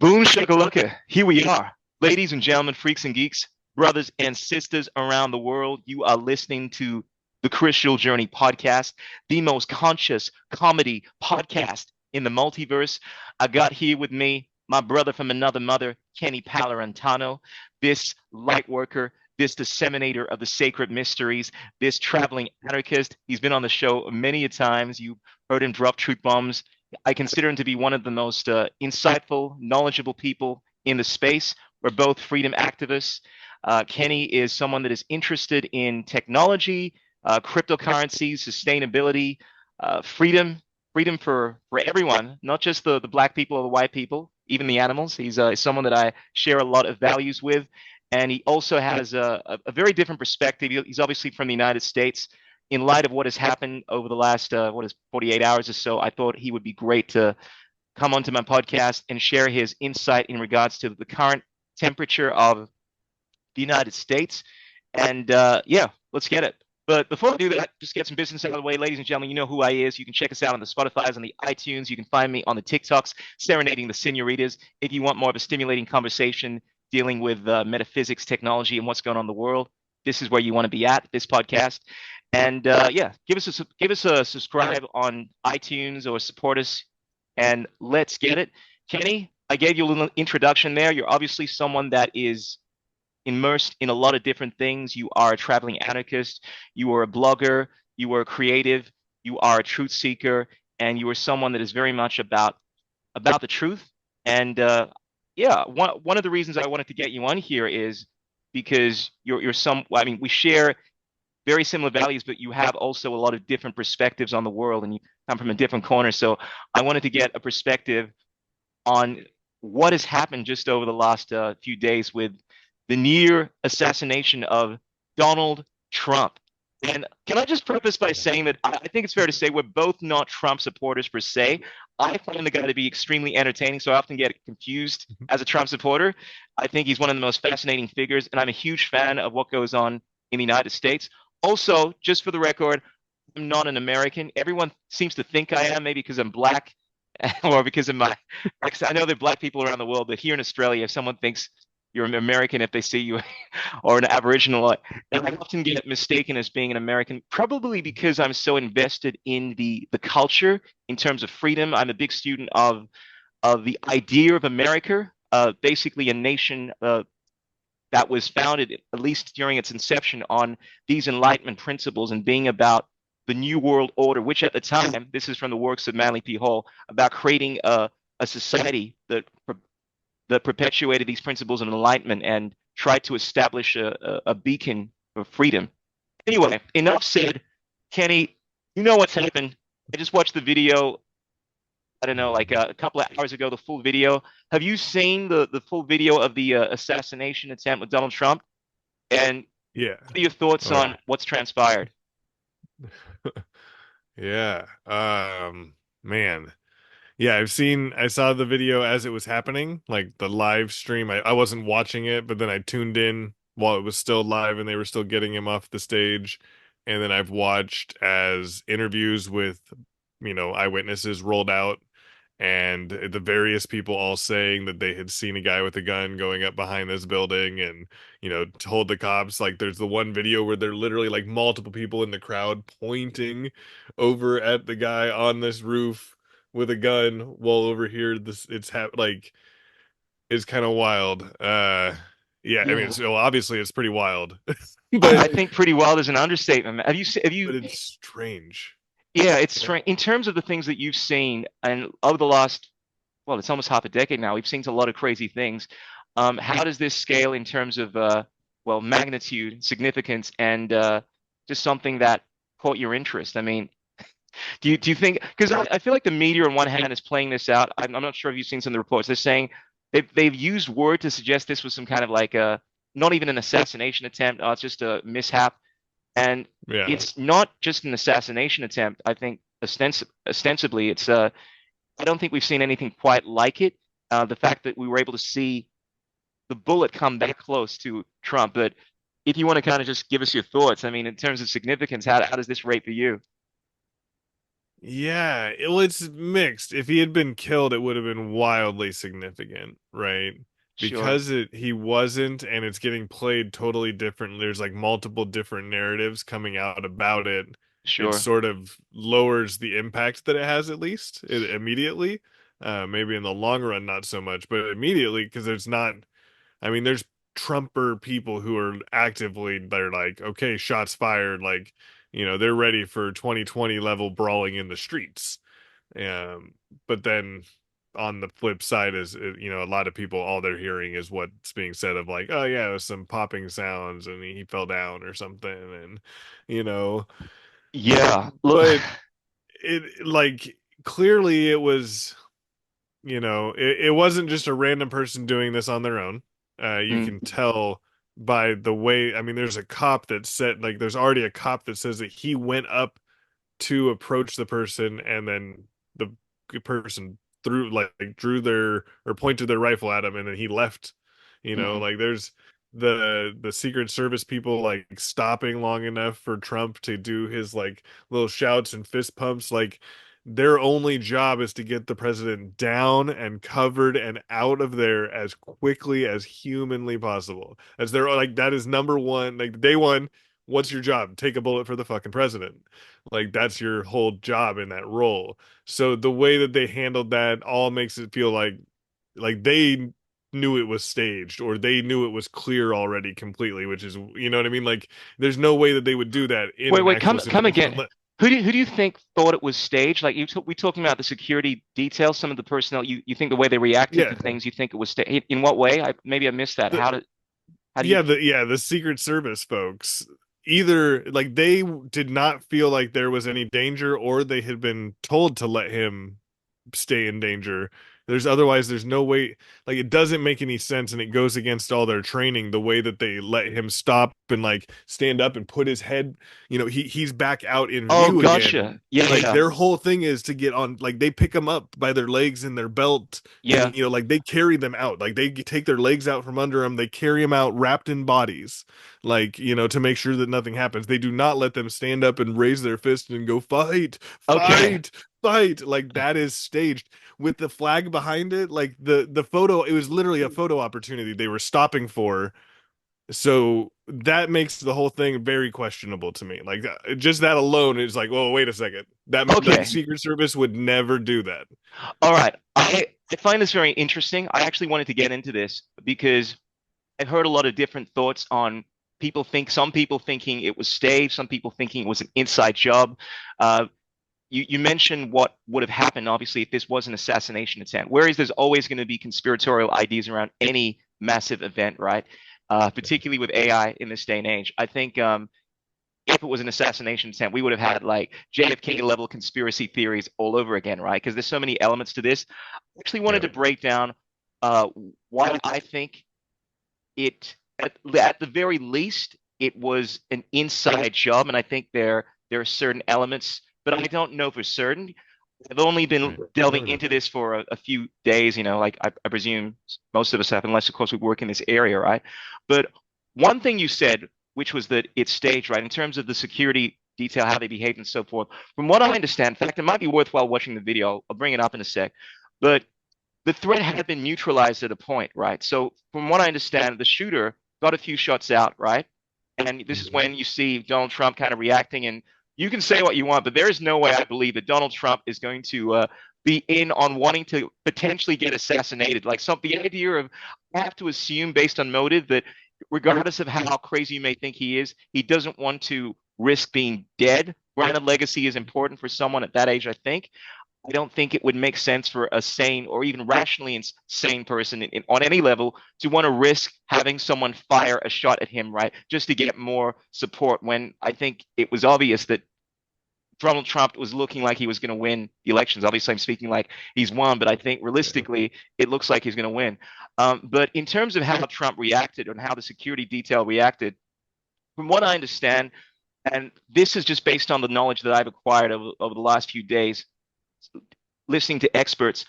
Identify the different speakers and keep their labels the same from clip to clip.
Speaker 1: Boom shakalaka. Here we are. Ladies and gentlemen, freaks and geeks, brothers and sisters around the world, you are listening to the Crystal Journey podcast, the most conscious comedy podcast in the multiverse. I got here with me my brother from another mother, Kenny Palurintano, this light worker, this disseminator of the sacred mysteries, this traveling anarchist. He's been on the show many a times. You heard him drop truth bombs. I consider him to be one of the most insightful, knowledgeable people in the space. We're both freedom activists. Kenny is someone that is interested in technology, cryptocurrencies, sustainability, freedom, freedom for everyone, not just the black people or the white people, even the animals. He's someone that I share a lot of values with. And he also has a very different perspective. He's obviously from the United States. In light of what has happened over the last 48 hours or so, I thought he would be great to come onto my podcast and share his insight in regards to the current temperature of the United States. And yeah, let's get it. But before I do that, just get some business out of the way. Ladies and gentlemen, you know who I is. You can check us out on the Spotify's, on the iTunes. You can find me on the TikToks, serenading the senoritas. If you want more of a stimulating conversation dealing with metaphysics, technology, and what's going on in the world, this is where you want to be at, this podcast. And yeah, give us a subscribe on iTunes or support us, and let's get it. Kenny, I gave you a little introduction there. You're obviously someone that is immersed in a lot of different things. You are a traveling anarchist. You are a blogger. You are a creative. You are a truth seeker, and you are someone that is very much about the truth. And yeah, one of the reasons I wanted to get you on here is because you're some. I mean, we share very similar values, but you have also a lot of different perspectives on the world, and you come from a different corner. So I wanted to get a perspective on what has happened just over the last few days with the near assassination of Donald Trump. And can I just preface by saying that I think it's fair to say we're both not Trump supporters per se. I find the guy to be extremely entertaining, so I often get confused as a Trump supporter. I think he's one of the most fascinating figures, and I'm a huge fan of what goes on in the United States. Also, just for the record, I'm not an American. Everyone seems to think I am, maybe because I'm black or because of my. I know there are black people around the world, but here in Australia, if someone thinks you're an American, if they see you or an Aboriginal, and I often get mistaken as being an American, probably because I'm so invested in the culture in terms of freedom. I'm a big student of the idea of America, basically a nation that was founded, at least during its inception, on these Enlightenment principles and being about the New World Order, which at the time, this is from the works of Manly P. Hall, about creating a society that perpetuated these principles of enlightenment and tried to establish a beacon for freedom. Anyway, enough said. Kenny, you know what's happened. I just watched the video, I don't know, like a couple of hours ago, the full video. Have you seen the full video of the assassination attempt with Donald Trump? And
Speaker 2: Yeah.
Speaker 1: what are your thoughts
Speaker 2: Oh, yeah.
Speaker 1: on what's transpired?
Speaker 2: Yeah. Man. Yeah, I saw the video as it was happening, like the live stream. I wasn't watching it, but then I tuned in while it was still live and they were still getting him off the stage. And then I've watched as interviews with, eyewitnesses rolled out and the various people all saying that they had seen a guy with a gun going up behind this building and told the cops. Like there's the one video where they're literally like multiple people in the crowd pointing over at the guy on this roof with a gun, while over here like it's kind of wild. Yeah, I mean,
Speaker 1: Yeah,
Speaker 2: so obviously it's pretty wild.
Speaker 1: I
Speaker 2: but
Speaker 1: think pretty wild is an understatement. Have you?
Speaker 2: but it's strange.
Speaker 1: Yeah, it's
Speaker 2: Yeah.
Speaker 1: strange in terms of the things that you've seen, and over the last, well, it's almost half a decade now. We've seen a lot of crazy things. How does this scale in terms of, well, magnitude, significance, and just something that caught your interest? I mean, do you think? Because I feel like the media on one hand is playing this out. I'm not sure if you've seen some of the reports. They're saying they've used word to suggest this was some kind of like a not even an assassination attempt. Oh, it's just a mishap. And
Speaker 2: Yeah.
Speaker 1: it's not just an assassination attempt. I think ostensibly, it's I don't think we've seen anything quite like it. The fact that we were able to see the bullet come that close to Trump. But if you want to kind of just give us your thoughts, I mean, in terms of significance, how does this rate for you?
Speaker 2: Yeah, well, it's mixed. If he had been killed, it would have been wildly significant, right?
Speaker 1: Sure,
Speaker 2: Because he wasn't, and it's getting played totally different. There's like multiple different narratives coming out about it. It
Speaker 1: sure.
Speaker 2: sort of lowers the impact that it has, at least immediately. Maybe in the long run, not so much, but immediately, because there's not. I mean, there's Trumper people who are actively, they're like, okay, shots fired, like, they're ready for 2020 level brawling in the streets. Um, but then on the flip side is, a lot of people, all they're hearing is what's being said of like, oh yeah, it was some popping sounds and he fell down or something, and you know,
Speaker 1: Yeah. Look,
Speaker 2: but it like clearly it was. It wasn't just a random person doing this on their own. You
Speaker 1: mm,
Speaker 2: can tell by the way, I mean, there's a cop that said, like, there's already a cop that says that he went up to approach the person and then the person threw, like, drew their or pointed their rifle at him and then he left.
Speaker 1: mm.
Speaker 2: Like, there's the Secret Service people like stopping long enough for Trump to do his like little shouts and fist pumps. Like, their only job is to get the president down and covered and out of there as quickly as humanly possible. As they're like, that is number one. Like, day one, what's your job? Take a bullet for the fucking president. Like, that's your whole job in that role. So the way that they handled that all makes it feel like they knew it was staged or they knew it was clear already completely, which is, you know what I mean? Like, there's no way that they would do that in
Speaker 1: Wait,
Speaker 2: an
Speaker 1: wait,
Speaker 2: actual
Speaker 1: come
Speaker 2: situation
Speaker 1: again.
Speaker 2: unless
Speaker 1: Who do you think thought it was staged? Like we talking about the security details, some of the personnel. You think the way they reacted
Speaker 2: yeah.
Speaker 1: to things, you think it was staged. In what way? Maybe I missed that.
Speaker 2: The,
Speaker 1: How do you?
Speaker 2: the Secret Service folks either like they did not feel like there was any danger or they had been told to let him stay in danger. There's no way, like, it doesn't make any sense and it goes against all their training the way that they let him stop and like stand up and put his head, he's back out in
Speaker 1: Oh,
Speaker 2: view again.
Speaker 1: gotcha. Yeah,
Speaker 2: Like,
Speaker 1: yeah,
Speaker 2: their whole thing is to get on, like, they pick them up by their legs and their belt and
Speaker 1: yeah.
Speaker 2: like they carry them out, like they take their legs out from under them, they carry them out wrapped in bodies, like, to make sure that nothing happens. They do not let them stand up and raise their fist and go fight,
Speaker 1: Okay,
Speaker 2: fight, fight. Like, that is staged with the flag behind it. Like, the photo, it was literally a photo opportunity they were stopping for. So that makes the whole thing very questionable to me. Like, just that alone is like, well, wait a second, that like
Speaker 1: okay.
Speaker 2: Secret Service would never do that.
Speaker 1: All right. I find this very interesting. I actually wanted to get into this because I've heard a lot of different thoughts on some people thinking it was staged, some people thinking it was an inside job. Uh, you mentioned what would have happened, obviously, if this was an assassination attempt. Whereas there's always going to be conspiratorial ideas around any massive event, right? Particularly with AI in this day and age. I think if it was an assassination attempt, we would have had like JFK level conspiracy theories all over again, right? Because there's so many elements to this. I actually wanted
Speaker 2: Yeah.
Speaker 1: to break down uh, why I think at the very least it was an inside job, and I think there are certain elements, but I don't know for certain. I've only been
Speaker 2: Right.
Speaker 1: delving into this for a few days, like I presume most of us have, unless of course we work in this area, right? But one thing you said, which was that it's staged, right, in terms of the security detail, how they behave and so forth. From what I understand, in fact, it might be worthwhile watching the video. I'll bring it up in a sec. But the threat had been neutralized at a point, right? So from what I understand, the shooter got a few shots out, right? And this is
Speaker 2: Mhm.
Speaker 1: when you see Donald Trump kind of reacting. And you can say what you want, but there is no way I believe that Donald Trump is going to be in on wanting to potentially get assassinated. Like the idea of I have to assume based on motive that regardless of how crazy you may think he is, he doesn't want to risk being dead. Granted, legacy is important for someone at that age, I think. I don't think it would make sense for a sane or even rationally insane person on any level to want to risk having someone fire a shot at him, right? Just to get more support when I think it was obvious that Donald Trump was looking like he was going to win the elections. Obviously, I'm speaking like he's won, but I think
Speaker 2: Yeah.
Speaker 1: realistically, it looks like he's going to win. But in terms of how Trump reacted and how the security detail reacted, from what I understand, and this is just based on the knowledge that I've acquired over the last few days, listening to experts,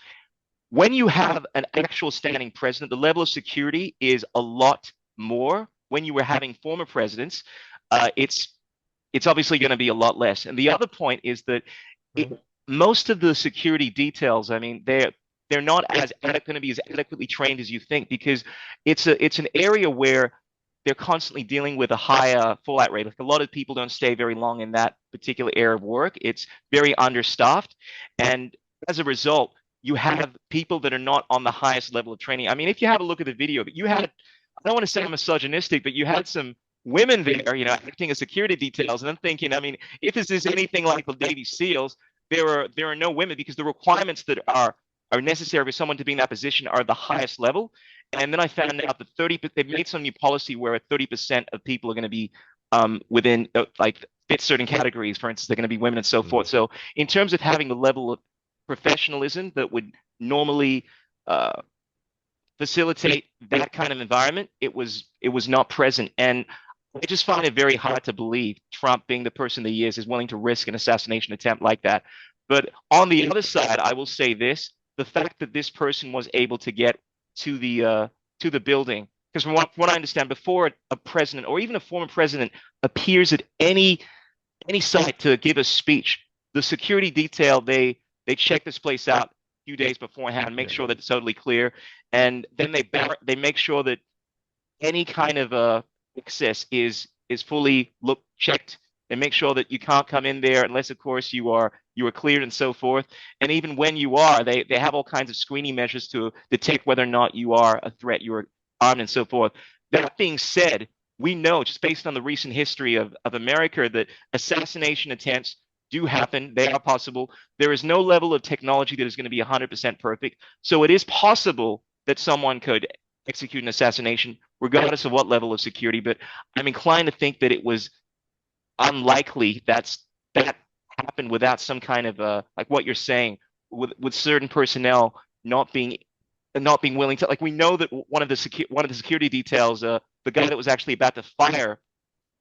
Speaker 1: when you have an actual standing president, the level of security is a lot more. When you were having former presidents, it's obviously going to be a lot less. And the other point is that it,
Speaker 2: Huh?
Speaker 1: most of the security details, I mean, they're not as going to be as adequately trained as you think because it's an area where they're constantly dealing with a high fallout rate. Like a lot of people don't stay very long in that particular area of work. It's very understaffed, and as a result, you have people that are not on the highest level of training. I mean, if you have a look at the video, but you had, I don't want to say I'm misogynistic, but you had some women there, acting as security details, and I'm thinking, I mean, if this is anything like the Navy SEALs, there are no women because the requirements that are necessary for someone to be in that position are the highest level. And then I found out that they've made some new policy where 30% of people are going to be within like fit certain categories. For instance, they're going to be women and so forth. So in terms of having the level of professionalism that would normally uh, facilitate that kind of environment, it was not present. And I just find it very hard to believe Trump, being the person that he is willing to risk an assassination attempt like that. But on the other side, I will say this: the fact that this person was able to get to the building, because from what I understand, before a president or even a former president appears at any site to give a speech, the security detail they check this place out a few days beforehand, make sure that it's totally clear, and then they make sure that any kind of access is fully checked and make sure that you can't come in there unless of course you are cleared and so forth. And even when you are, they have all kinds of screening measures to detect whether or not you are a threat, you are armed and so forth. That being said, we know just based on the recent history of America that assassination attempts do happen. They are possible. There is no level of technology that is going to be 100% perfect. So it is possible that someone could execute an assassination, regardless of what level of security. But I'm inclined to think that it was unlikely that happened without some kind of like what you're saying, with certain personnel not being willing to, like, we know that one of the security details, the guy that was actually about to fire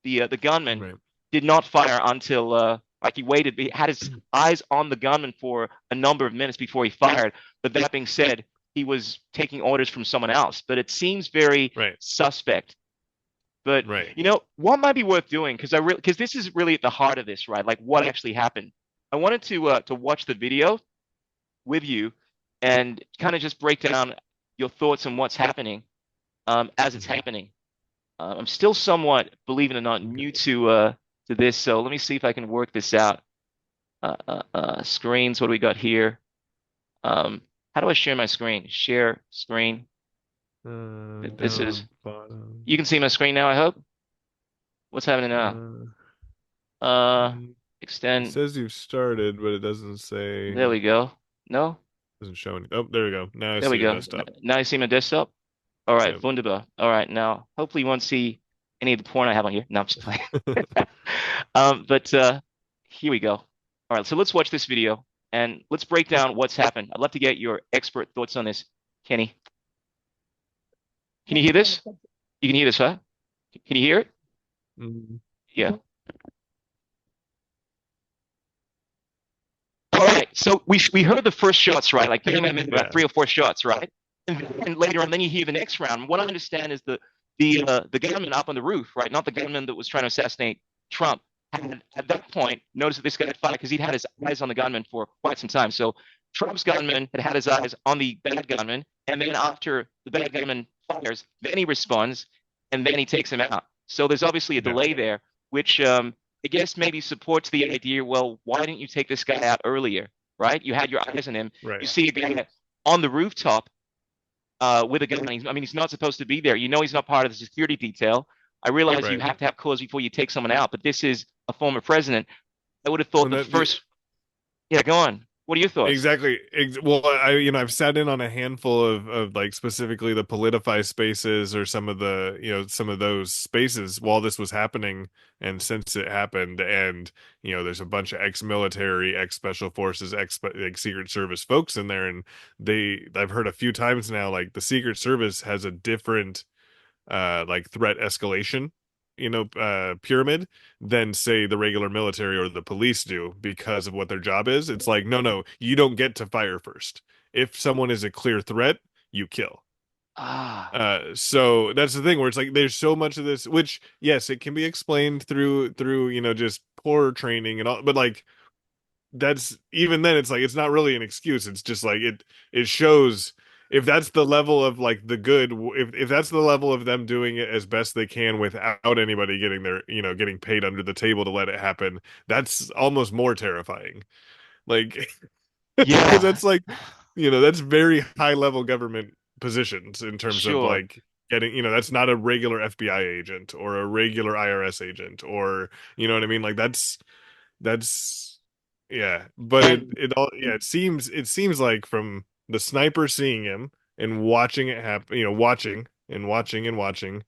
Speaker 1: the gunman,
Speaker 2: Right.
Speaker 1: did not fire until like he waited. He had his eyes on the gunman for a number of minutes before he fired. But that being said, he was taking orders from someone else. But it seems very
Speaker 2: Right.
Speaker 1: suspect. But
Speaker 2: Right.
Speaker 1: what might be worth doing, because this is really at the heart of this, right? Like what actually happened. I wanted to watch the video with you and kind of just break down your thoughts on what's happening as it's happening. I'm still somewhat, believe it or not, new to this, so let me see if I can work this out. Screens, what do we got here? How do I share my screen? Share screen. This is,
Speaker 2: Down bottom.
Speaker 1: you can see my screen now, I hope. What's happening now?
Speaker 2: Uh,
Speaker 1: Uh,
Speaker 2: mm, it
Speaker 1: extend.
Speaker 2: says you've started, but it doesn't say.
Speaker 1: There we go. No,
Speaker 2: Doesn't show any. Oh, there we go. Now I
Speaker 1: there
Speaker 2: see
Speaker 1: we
Speaker 2: your
Speaker 1: go.
Speaker 2: desktop.
Speaker 1: Now you see my desktop. All right,
Speaker 2: Yep.
Speaker 1: wunderbar. All right, now hopefully you won't see any of the porn I have on here. No, I'm just playing. But here we go. All right, so let's watch this video and let's break down what's happened. I'd love to get your expert thoughts on this, Kenny. Can you hear this? You can hear this, huh? Can you hear it?
Speaker 2: Mm,
Speaker 1: Yeah. All right. So we heard the first shots, right? Like about
Speaker 2: yeah.
Speaker 1: 3 or 4 shots, right? And later on, then you hear the next round. What I understand is the gunman up on the roof, right? Not the gunman that was trying to assassinate Trump. Had at that point noticed that this guy had fired because he'd had his eyes on the gunman for quite some time. So Trump's gunman had had his eyes on the bad gunman, and then after the bad gunman fires, then he responds, and then he takes him out. So there's obviously a
Speaker 2: Yeah.
Speaker 1: delay there, which I guess maybe supports the idea. Well, why didn't you take this guy out earlier, right? You had your eyes on him. You
Speaker 2: Right.
Speaker 1: see a guy on the rooftop with a gun. I mean, he's not supposed to be there. You know, he's not part of the security detail. I realize you
Speaker 2: Right.
Speaker 1: have to have cause before you take someone out, but this is a former president. I would have thought
Speaker 2: Well,
Speaker 1: the
Speaker 2: that the
Speaker 1: first. Yeah, go on. What are your thoughts?
Speaker 2: Exactly. Well, I've sat in on a handful of like specifically the politicized spaces or some of the, some of those spaces while this was happening and since it happened. And, there's a bunch of ex-military, ex-special forces, like Secret Service folks in there. And I've heard a few times now, like the Secret Service has a different like threat escalation pyramid than say the regular military or the police do because of what their job is. It's like, no, you don't get to fire first. If someone is a clear threat, you kill.
Speaker 1: Ah,
Speaker 2: So that's the thing where it's like there's so much of this, which yes, it can be explained through just poor training and all, but like that's even then it's like it's not really an excuse. It's just like it shows if that's the level of like the good, if that's the level of them doing it as best they can without anybody getting their, getting paid under the table to let it happen, that's almost more terrifying. Like because
Speaker 1: Yeah,
Speaker 2: that's like, that's very high level government positions in terms of
Speaker 1: sure.
Speaker 2: like getting, that's not a regular FBI agent or a regular IRS agent or, you know what I mean? Like that's yeah, but
Speaker 1: And
Speaker 2: it all yeah, it seems like from the sniper seeing him and watching it happen, watching and watching and watching,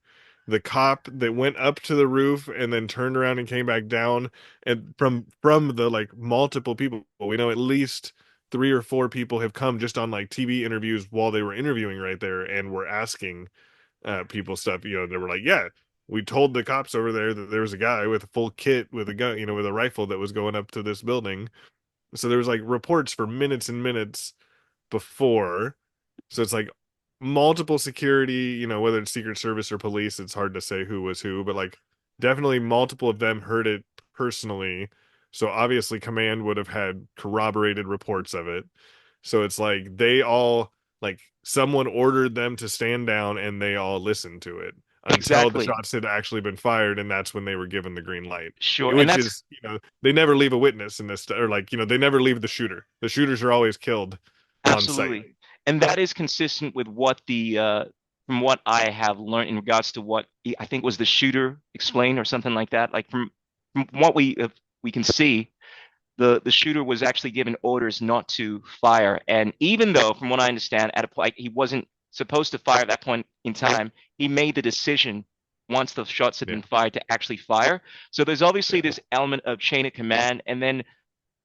Speaker 2: the cop that went up to the roof and then turned around and came back down, and from the like multiple people, we know at least three or four people have come just on like TV interviews while they were interviewing right there and were asking people stuff. They were like, yeah, we told the cops over there that there was a guy with a full kit with a gun, with a rifle that was going up to this building. So there was like reports for minutes and minutes before. So it's like multiple security, whether it's Secret Service or police, it's hard to say who was who, but like definitely multiple of them heard it personally. So obviously command would have had corroborated reports of it. So it's like they all like someone ordered them to stand down and they all listened to it until the
Speaker 1: exactly.
Speaker 2: shots had actually been fired, and that's when they were given the green light.
Speaker 1: Sure. And
Speaker 2: Which
Speaker 1: that's
Speaker 2: is, they never leave a witness in this, or like, they never leave the shooter. The shooters are always killed on site.
Speaker 1: absolutely. And that is consistent with what the from what I have learned in regards to what I think was the shooter explained or something like that. Like from what we can see, the shooter was actually given orders not to fire. And even though, from what I understand, at a point he wasn't supposed to fire at that point in time, he made the decision once the shots had
Speaker 2: Yeah,
Speaker 1: been fired to actually fire. So there's obviously
Speaker 2: yeah,
Speaker 1: this element of chain of command, and then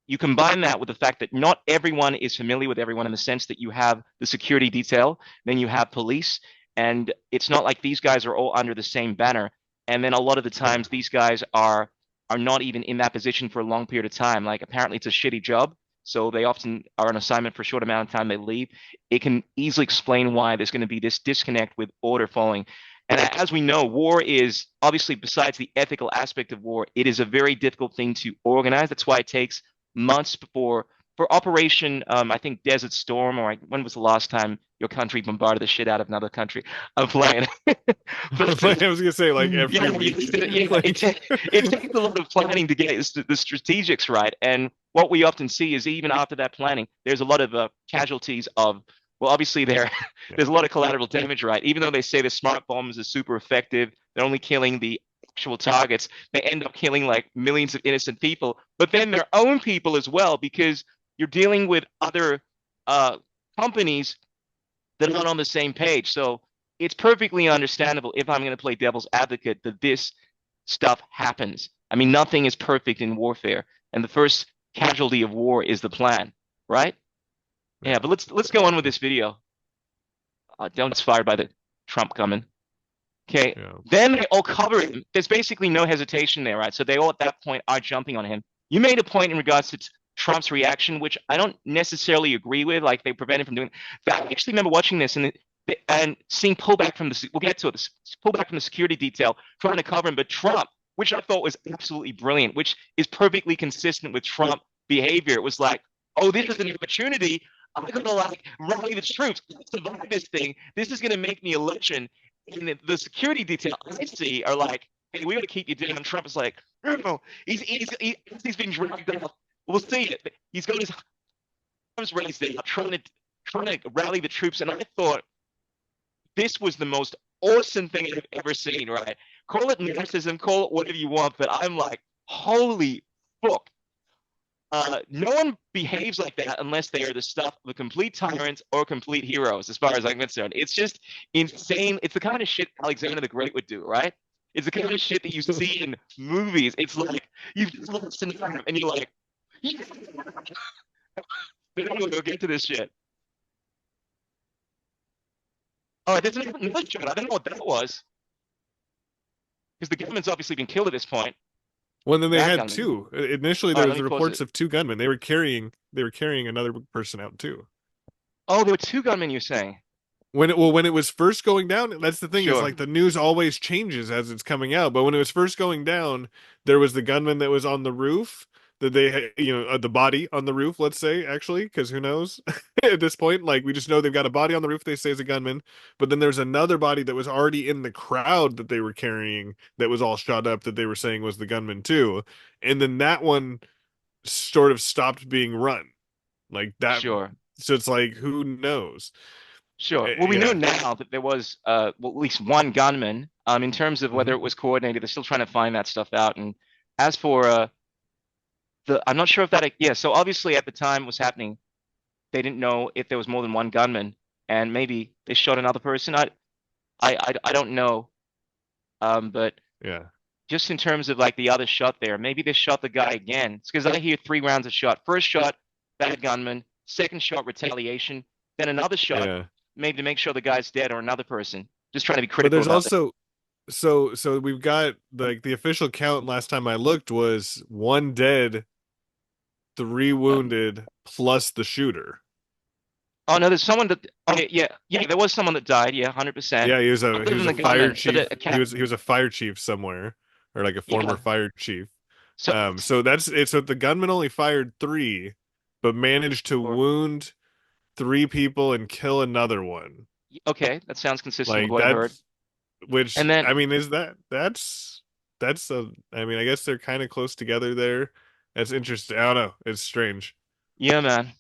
Speaker 1: you combine that with the fact that not everyone is familiar with everyone in the sense that you have the security detail, then you have police, and it's not like these guys are all under the same banner. And then a lot of the
Speaker 2: yeah.
Speaker 1: times these guys are not even in that position for a long period of time. Like apparently it's a shitty job, so they often are on assignment for a short amount of time. They leave. It can easily explain why there's going to be this disconnect with order following. And as we know, war is obviously, besides the ethical aspect of war, it is a very difficult thing to organize. That's why it takes months before for Operation, I think Desert Storm, or when was the last time your country bombarded the shit out of another country? I'm playing. But
Speaker 2: Like I was gonna say, like every
Speaker 1: yeah,
Speaker 2: week.
Speaker 1: it,
Speaker 2: Like
Speaker 1: it takes a lot of planning to get the strategics right. And what we often see is even after that planning, there's a lot of casualties of, well, obviously
Speaker 2: yeah,
Speaker 1: there's a lot of collateral damage, right? Even though they say the smart bombs are super effective, they're only killing the actual targets. They end up killing like millions of innocent people, but then their own people as well, because you're dealing with other uh, companies that are not on the same page. So it's perfectly understandable, if I'm going to play devil's advocate, that this stuff happens. I mean, nothing is perfect in warfare, and the first casualty of war is the plan, right?
Speaker 2: yeah,
Speaker 1: Yeah, but let's go on with this video. Don't inspired by the Trump coming. Okay,
Speaker 2: yeah.
Speaker 1: then they all cover him. There's basically no hesitation there, right? So they all at that point are jumping on him. You made a point in regards to Trump's reaction, which I don't necessarily agree with. Like they prevented him from doing. But I actually remember watching this and seeing pullback from the. We'll get to it. This pullback from the security detail trying to cover him, but Trump, which I thought was absolutely brilliant, which is perfectly consistent with Trump behavior. It was like, oh, this is an opportunity. I'm gonna like rally the troops, survive this thing. This is gonna make me a legend. And the security detail I see are like, hey, we got to keep you down. Trump is like, no, he's been dragged off. We'll see it. He's got his arms raised there, trying to rally the troops. And I thought this was the most awesome thing I've ever seen. Right? Call it narcissism, call it whatever you want, but I'm like, holy fuck. No one behaves like that unless they are the stuff of complete tyrants or complete heroes, as far as I'm concerned. It's just insane. It's the kind of shit Alexander the Great would do, right? It's the kind of shit that you see in movies. It's like you just listen to him and you're like, but anyway, we'll get to this shit. Oh, there's another shot. I don't know what that was because the government's obviously been killed at this point.
Speaker 2: Well, then they
Speaker 1: That
Speaker 2: had
Speaker 1: gunman.
Speaker 2: two. Initially,
Speaker 1: All
Speaker 2: there
Speaker 1: right,
Speaker 2: was
Speaker 1: let me
Speaker 2: the
Speaker 1: pause
Speaker 2: reports
Speaker 1: it.
Speaker 2: of two gunmen. They were carrying another person out too.
Speaker 1: Oh, there were two gunmen. You're saying?
Speaker 2: When it was first going down, that's the thing. Is
Speaker 1: Sure.
Speaker 2: like the news always changes as it's coming out. But when it was first going down, there was the gunman that was on the roof that the body on the roof, let's say, actually, because who knows at this point? Like, we just know they've got a body on the roof they say is a gunman, but then there's another body that was already in the crowd that they were carrying that was all shot up that they were saying was the gunman too. And then that one sort of stopped being run. Like that.
Speaker 1: Sure.
Speaker 2: So it's like, who knows?
Speaker 1: Sure. Well, we know
Speaker 2: Yeah.
Speaker 1: now that there was well, at least one gunman. In terms of whether
Speaker 2: Hmm.
Speaker 1: it was coordinated, they're still trying to find that stuff out. And as for I'm not sure if that, yeah. So obviously at the time it was happening, they didn't know if there was more than one gunman, and maybe they shot another person. I don't know. But
Speaker 2: Yeah.
Speaker 1: just in terms of like the other shot there, maybe they shot the guy again. It's because I hear 3 rounds of shot. First shot, bad gunman. Second shot, retaliation. Then another shot,
Speaker 2: Yeah.
Speaker 1: maybe to make sure the guy's dead or another person. Just trying to be
Speaker 2: But
Speaker 1: critical
Speaker 2: there's
Speaker 1: about that.
Speaker 2: also so we've got like the official count last time I looked was one dead, three wounded, plus the shooter.
Speaker 1: Oh no, there's someone that. Okay, yeah, there was someone that died. Yeah, 100%.
Speaker 2: Yeah, he
Speaker 1: Other
Speaker 2: was
Speaker 1: than
Speaker 2: a
Speaker 1: the
Speaker 2: fire
Speaker 1: gunman, but
Speaker 2: chief.
Speaker 1: a cat.
Speaker 2: He was a fire chief somewhere, or like a former
Speaker 1: Yeah.
Speaker 2: fire chief.
Speaker 1: So,
Speaker 2: So that's it. So the gunman only fired three, but managed to
Speaker 1: or
Speaker 2: wound three people and kill another one.
Speaker 1: okay, that sounds consistent with
Speaker 2: Like
Speaker 1: what I've heard.
Speaker 2: that's which
Speaker 1: And then,
Speaker 2: I mean is that's a I mean I guess they're kind of close together there. That's interesting. I don't know. It's strange.
Speaker 1: yeah, man.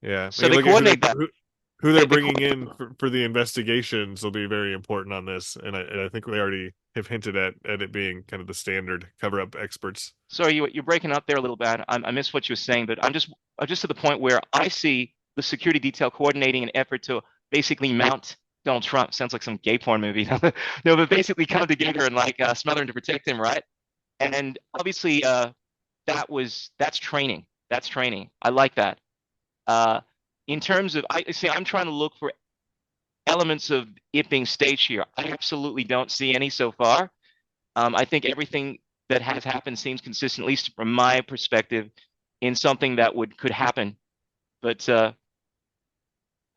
Speaker 2: Yeah, we
Speaker 1: So
Speaker 2: can
Speaker 1: they
Speaker 2: look at
Speaker 1: coordinate that.
Speaker 2: who they're
Speaker 1: They
Speaker 2: bringing in for the investigations will be very important on this, and I think we already have hinted at it being kind of the standard cover up experts.
Speaker 1: sorry, you're breaking up there a little bit. I missed what you were saying, but I'm just to the point where I see the security detail coordinating an effort to basically mount Donald Trump. Sounds like some gay porn movie. No, but basically come together and like smother him to protect him, right? And obviously, that's training. That's training. I like that. Uh, in terms of, I see, I'm trying to look for elements of it being staged here. I absolutely don't see any so far. I think everything that has happened seems consistent, at least from my perspective, in something that would could happen. But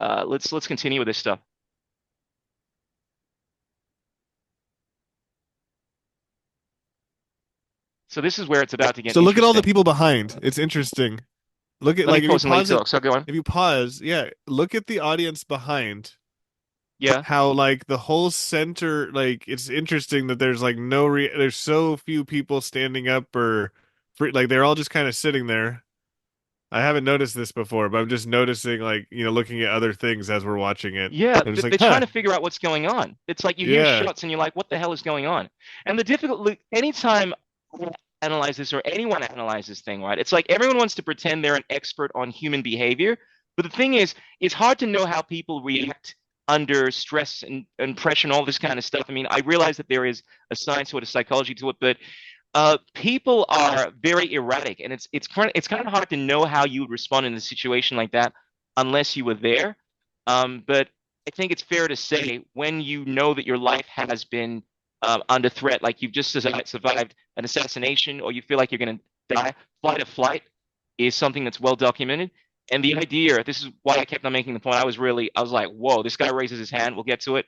Speaker 1: let's continue with this stuff. So this is where it's about to get
Speaker 2: So look at all the
Speaker 1: interesting.
Speaker 2: people behind. It's interesting. Look at
Speaker 1: Let me
Speaker 2: like
Speaker 1: pause and let you talk. So go on.
Speaker 2: if you pause, yeah, look at the audience behind.
Speaker 1: Yeah.
Speaker 2: How like the whole center, like it's interesting that there's like there's so few people standing up or free, like they're all just kind of sitting there. I haven't noticed this before, but I'm just noticing like, looking at other things as we're watching it.
Speaker 1: Yeah,
Speaker 2: I'm just like,
Speaker 1: they're trying
Speaker 2: huh,
Speaker 1: to figure out what's going on. It's like you hear
Speaker 2: yeah,
Speaker 1: shots and you're like, what the hell is going on? And the difficult, anytime I analyze this or anyone analyzes this thing, right? It's like everyone wants to pretend they're an expert on human behavior. But the thing is, it's hard to know how people react under stress and pressure and all this kind of stuff. I mean, I realize that there is a science to it, a psychology to it, but people are very erratic, and it's kind of hard to know how you would respond in a situation like that unless you were there. But I think it's fair to say when you know that your life has been under threat, like you've just survived an assassination, or you feel like you're going to die, flight or flight is something that's well documented. And the idea, this is why I kept on making the point. I was like, whoa, this guy raises his hand. We'll get to it.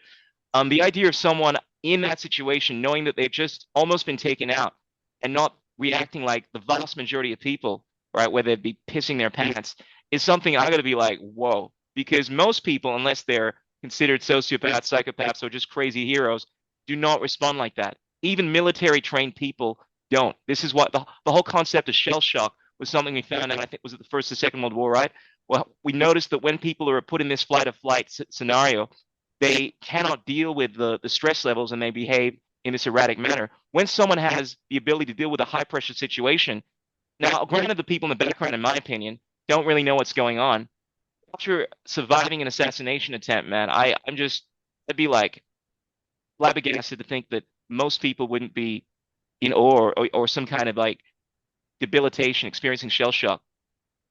Speaker 1: The idea of someone in that situation, knowing that they've just almost been taken out and not reacting like the vast majority of people, right, where they'd be pissing their pants, is something I got to be like, whoa, because most people, unless they're considered sociopaths, psychopaths, or just crazy heroes, do not respond like that. Even military trained people don't. This is what the whole concept of shell shock was something we found out, I think, was it the First or Second World War, right? Well, we noticed that when people are put in this flight or flight scenario, they cannot deal with the stress levels and they behave in this erratic manner. When someone has the ability to deal with a high pressure situation, now, granted, the people in the background, in my opinion, don't really know what's going on. After surviving an assassination attempt, man, I'd be like flabbergasted to think that most people wouldn't be in awe or some kind of like debilitation, experiencing shell shock.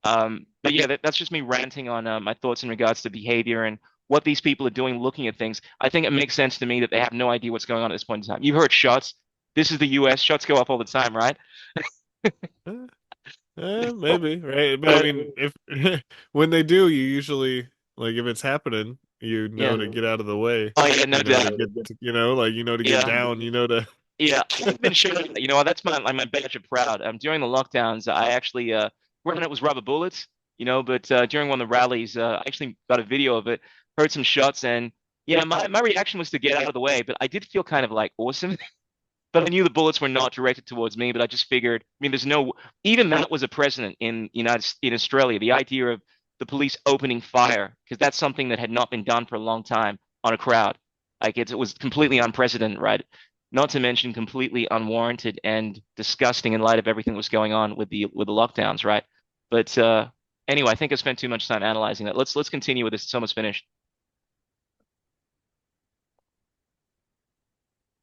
Speaker 1: But yeah, that's just me ranting on my thoughts in regards to behavior and what these people are doing, looking at things. I think it makes sense to me that they have no idea what's going on at this point in time. You've heard shots. This is the U.S. Shots go up all the time, right?
Speaker 2: maybe, right? But I mean, if when they do, you usually like if it's happening, you know
Speaker 1: Yeah.
Speaker 2: to get out of the way.
Speaker 1: Oh yeah, no
Speaker 2: You know to
Speaker 1: doubt.
Speaker 2: get, like to get
Speaker 1: Yeah.
Speaker 2: down. You know to.
Speaker 1: Yeah, I've been sharing. You know, that's my badge of proud. During the lockdowns, I actually when it was rubber bullets, you know, but during one of the rallies, I actually got a video of it, heard some shots, and yeah, my reaction was to get out of the way, but I did feel kind of like awesome. But I knew the bullets were not directed towards me. But I just figured, I mean, there's no even that was a precedent in Australia. The idea of the police opening fire because that's something that had not been done for a long time on a crowd. Like it was completely unprecedented, right? Not to mention completely unwarranted and disgusting in light of everything that was going on with the lockdowns, right? But anyway, I think I spent too much time analyzing that. Let's continue with this. It's almost finished.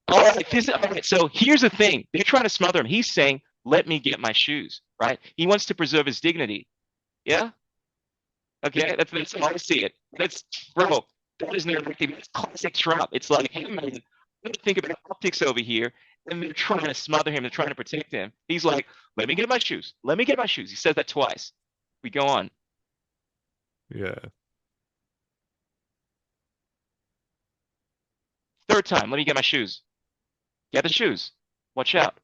Speaker 1: All right, so here's the thing. They're trying to smother him. He's saying, let me get my shoes, right? He wants to preserve his dignity. Yeah? Okay, that's how I see it. That's, bro, that is narrative. It's classic Trump. It's like, hey, man, think about optics over here. And they're trying to smother him. They're trying to protect him. He's like, let me get my shoes. Let me get my shoes. He says that twice. We go on.
Speaker 2: Yeah.
Speaker 1: Third time, let me get my shoes. Get the shoes. Watch out.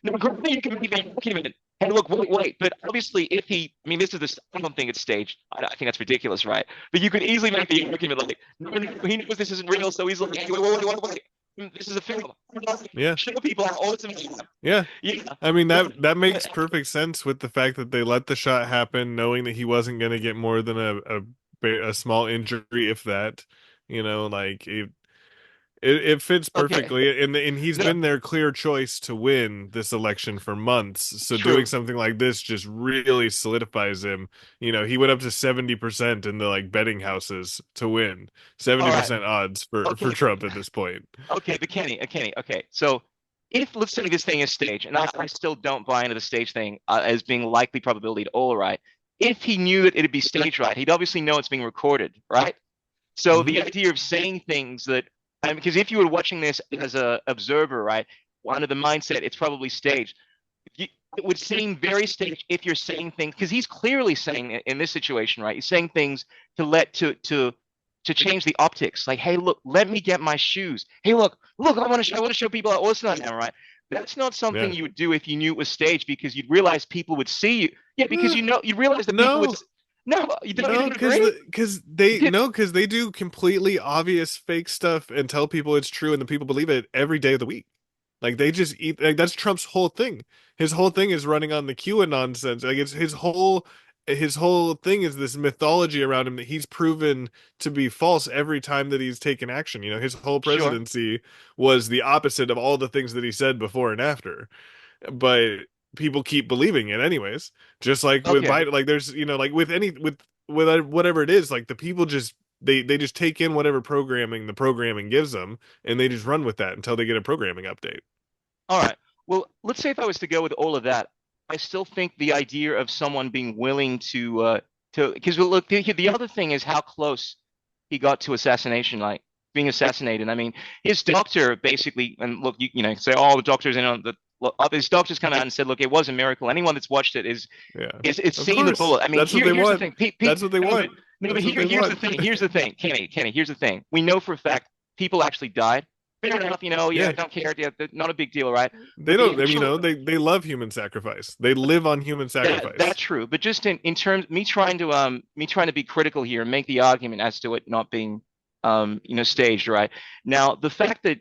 Speaker 1: No, granted, you can be that documented. And look, wait. But obviously, if he, I mean, this is this. I don't think it's staged. I think that's ridiculous, right? But you could easily make the argument like, no, he knows this isn't real, so he's like, hey, wait. This is a film.
Speaker 2: Yeah.
Speaker 1: Show people how awesome I am.
Speaker 2: Yeah.
Speaker 1: Yeah.
Speaker 2: I mean
Speaker 1: But,
Speaker 2: that makes perfect sense with the fact that they let the shot happen, knowing that he wasn't going to get more than a small injury, if that. Like it fits
Speaker 1: okay.
Speaker 2: perfectly, and he's
Speaker 1: No,
Speaker 2: been their clear choice to win this election for months. So doing
Speaker 1: true.
Speaker 2: something like this just really solidifies him. He went up to 70% in the like betting houses to win.
Speaker 1: All right.
Speaker 2: 70% odds for
Speaker 1: Okay.
Speaker 2: Trump at this point.
Speaker 1: Okay, but Kenny, okay. So if let's say this thing is staged, and I still don't buy into the stage thing as being likely probability at all, right? If he knew that it'd be staged, right, he'd obviously know it's being recorded, right? So
Speaker 2: Hmm.
Speaker 1: the idea of saying things that, because if you were watching this as a observer, right, under the mindset it's probably staged, you, it would seem very staged if you're saying things because he's clearly saying in this situation, right? He's saying things to let to change the optics. Like, hey, look, let me get my shoes. Hey, look, I want to show people how awesome I am, right? That's not something
Speaker 2: Yeah.
Speaker 1: you would do if you knew it was staged because you'd realize people would see you. Yeah, because
Speaker 2: Eh,
Speaker 1: you realize that people would.
Speaker 2: no.
Speaker 1: No, you
Speaker 2: No,
Speaker 1: don't agree?
Speaker 2: because they do completely obvious fake stuff and tell people it's true, and the people believe it every day of the week. Like they just eat. Like that's Trump's whole thing. His whole thing is running on the QAnon nonsense. Like it's his whole thing is this mythology around him that he's proven to be false every time that he's taken action. His whole
Speaker 1: Sure.
Speaker 2: presidency was the opposite of all the things that he said before and after, but people keep believing it anyways. Just like with
Speaker 1: Okay.
Speaker 2: Biden, like there's like with whatever it is, like the people just they just take in whatever programming the programming gives them, and they just run with that until they get a programming update.
Speaker 1: All right. Well, let's say if I was to go with all of that, I still think the idea of someone being willing to because well, look, the other thing is how close he got to assassination, like being assassinated. I mean, his doctor basically, and look, you say, oh, the doctor's in on the. Look, his doctor's come out and said, look, it was a miracle. Anyone that's watched it
Speaker 2: Yeah,
Speaker 1: is it's
Speaker 2: of
Speaker 1: seeing the
Speaker 2: course,
Speaker 1: bullet. I mean,
Speaker 2: that's what they
Speaker 1: here's the
Speaker 2: want.
Speaker 1: thing. Pete,
Speaker 2: That's what they
Speaker 1: no, but
Speaker 2: want.
Speaker 1: no, but
Speaker 2: That's what they
Speaker 1: here's the
Speaker 2: want.
Speaker 1: thing. Here's the thing, Kenny. Here's the thing. We know for a fact people actually died. Fair enough, yeah, I
Speaker 2: Yeah,
Speaker 1: don't care. Yeah, not a big deal, right?
Speaker 2: they
Speaker 1: But the
Speaker 2: don't. I mean,
Speaker 1: actual
Speaker 2: they love human sacrifice. They live on human
Speaker 1: that's
Speaker 2: sacrifice.
Speaker 1: true. But just in terms me trying to be critical here and make the argument as to it not being staged, right? Now, the fact that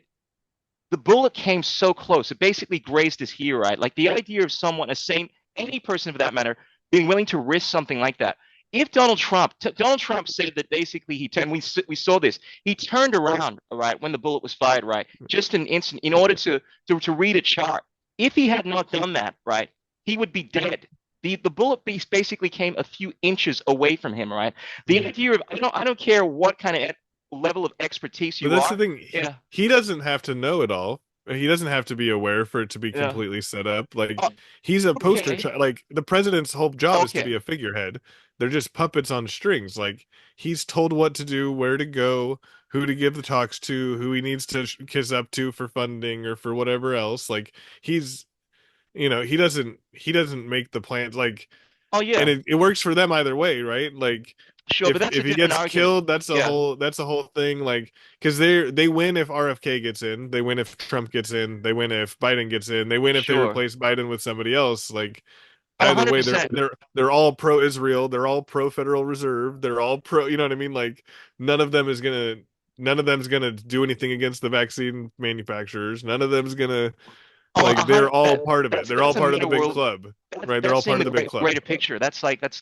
Speaker 1: the bullet came so close, it basically grazed his ear, right? Like the idea of someone, a same any person for that matter, being willing to risk something like that. If Donald Trump said that basically he turned, we saw this, he turned around, right, when the bullet was fired, right, just an instant, in order to read a chart. If he had not done that, right, he would be dead. The bullet piece basically came a few inches away from him, right? The idea of I don't care what kind of level of expertise
Speaker 2: But
Speaker 1: you
Speaker 2: that's the
Speaker 1: are.
Speaker 2: thing.
Speaker 1: Yeah,
Speaker 2: He doesn't have to know it all. He doesn't have to be aware for it to be
Speaker 1: yeah.
Speaker 2: completely set up. Like
Speaker 1: Oh,
Speaker 2: he's a poster
Speaker 1: okay,
Speaker 2: child. Like the president's whole job is to be
Speaker 1: okay.
Speaker 2: a figurehead. They're just puppets on strings. Like he's told what to do, where to go, who to give the talks to, who he needs to kiss up to for funding or for whatever else. Like he's, he doesn't make the plans. Like,
Speaker 1: Oh
Speaker 2: and
Speaker 1: yeah,
Speaker 2: it works for them either way, right? Like
Speaker 1: Sure, but that's a
Speaker 2: If he
Speaker 1: different
Speaker 2: gets
Speaker 1: argument.
Speaker 2: killed,
Speaker 1: Yeah,
Speaker 2: that's a whole thing. Like, because they win if RFK gets in, they win if Trump gets in, they win if Biden gets in, they win if they
Speaker 1: sure.
Speaker 2: replace Biden with somebody else. Like,
Speaker 1: Oh,
Speaker 2: either way,
Speaker 1: 100%.
Speaker 2: they're all pro Israel, they're all pro Federal Reserve, they're all pro. You know what I mean? Like, none of them is gonna none of them's gonna do anything against the vaccine manufacturers. None of them's gonna
Speaker 1: Oh,
Speaker 2: like. They're all
Speaker 1: that,
Speaker 2: part of it. They're all
Speaker 1: that's a
Speaker 2: part of the
Speaker 1: meta
Speaker 2: big
Speaker 1: world.
Speaker 2: club, right? They're
Speaker 1: That's
Speaker 2: all
Speaker 1: seeing
Speaker 2: part
Speaker 1: the
Speaker 2: of the big club.
Speaker 1: greater picture. That's like that.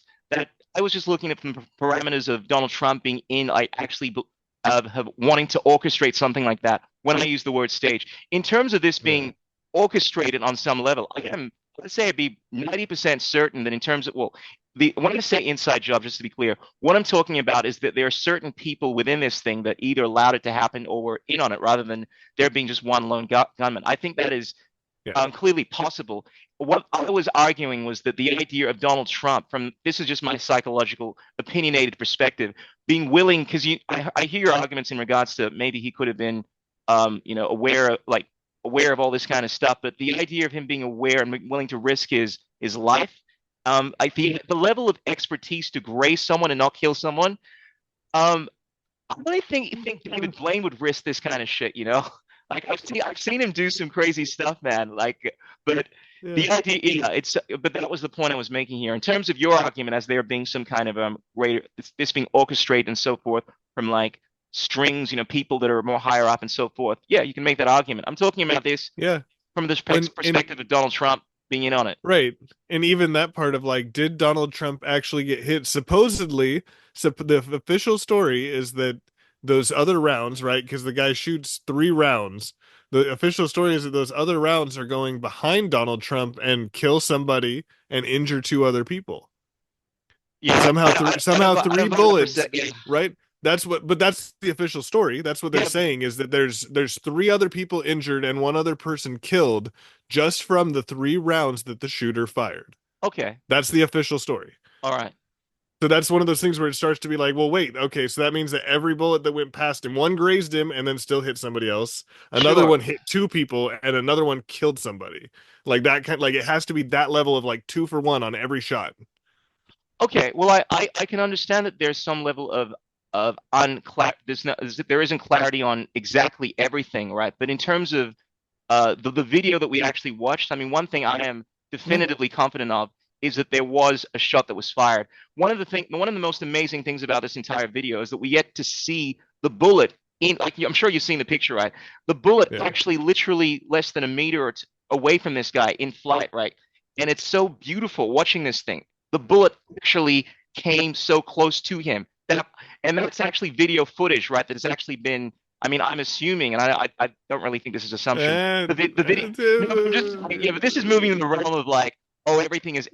Speaker 1: I was just looking at the parameters of Donald Trump being in, like actually have wanting to orchestrate something like that. When I use the word stage, in terms of this
Speaker 2: Yeah.
Speaker 1: being orchestrated on some level, I am, let's say I'd be 90% certain that in terms of, well, the when I say inside job, just to be clear, what I'm talking about is that there are certain people within this thing that either allowed it to happen or were in on it, rather than there being just one lone gunman. I think that is
Speaker 2: Yeah.
Speaker 1: clearly possible. What I was arguing was that the idea of Donald Trump, from this is just my psychological, opinionated perspective, being willing, because I hear your arguments in regards to maybe he could have been, aware of aware of all this kind of stuff, but the idea of him being aware and willing to risk his life, I think the level of expertise to graze someone and not kill someone, um, I really think David Blaine would risk this kind of shit, you know? Like I've seen him do some crazy stuff, man. Like, but
Speaker 2: Yeah.
Speaker 1: the idea, yeah, it's but that was the point I was making here. In terms of your argument, as there being some kind of greater this being orchestrated and so forth from like strings, people that are more higher up and so forth. Yeah, you can make that argument. I'm talking about this
Speaker 2: Yeah.
Speaker 1: from this
Speaker 2: When and
Speaker 1: perspective of Donald Trump being in on it.
Speaker 2: right. And even that part of like, did Donald Trump actually get hit? Supposedly, so the official story is that those other rounds, right? Because the guy shoots 3 rounds. The official story is that those other rounds are going behind Donald Trump and kill somebody and injure 2 other people.
Speaker 1: Yeah,
Speaker 2: Somehow,
Speaker 1: I
Speaker 2: three
Speaker 1: don't buy that
Speaker 2: bullets,
Speaker 1: percent. Yeah,
Speaker 2: right? But that's the official story. That's what they're
Speaker 1: yeah.
Speaker 2: saying is that there's 3 other people injured and 1 other person killed just from the 3 rounds that the shooter fired.
Speaker 1: Okay,
Speaker 2: That's the official story.
Speaker 1: all right,
Speaker 2: So that's one of those things where it starts to be like, well, wait, okay, so that means that every bullet that went past him, one grazed him and then still hit somebody else. Another
Speaker 1: sure.
Speaker 2: one hit 2 people and another one killed somebody. Like that kind, like it has to be that level of like 2 for 1 on every shot.
Speaker 1: Okay, well, I can understand that there's some level of unclar there isn't clarity on exactly everything, right? But in terms of the video that we actually watched, I mean, one thing I am definitively confident of is that there was a shot that was fired. One of the most amazing things about this entire video is that we get to see the bullet in, like I'm sure you've seen the picture, right? The bullet
Speaker 2: Yeah.
Speaker 1: actually literally less than a meter or away from this guy in flight, right? And it's so beautiful watching this thing. The bullet actually came so close to him. And that's actually video footage, right? That has actually been. I mean, I'm assuming, and I don't really think this is assumption. The video, no, I'm just yeah, but this is moving in the realm of like, oh, everything is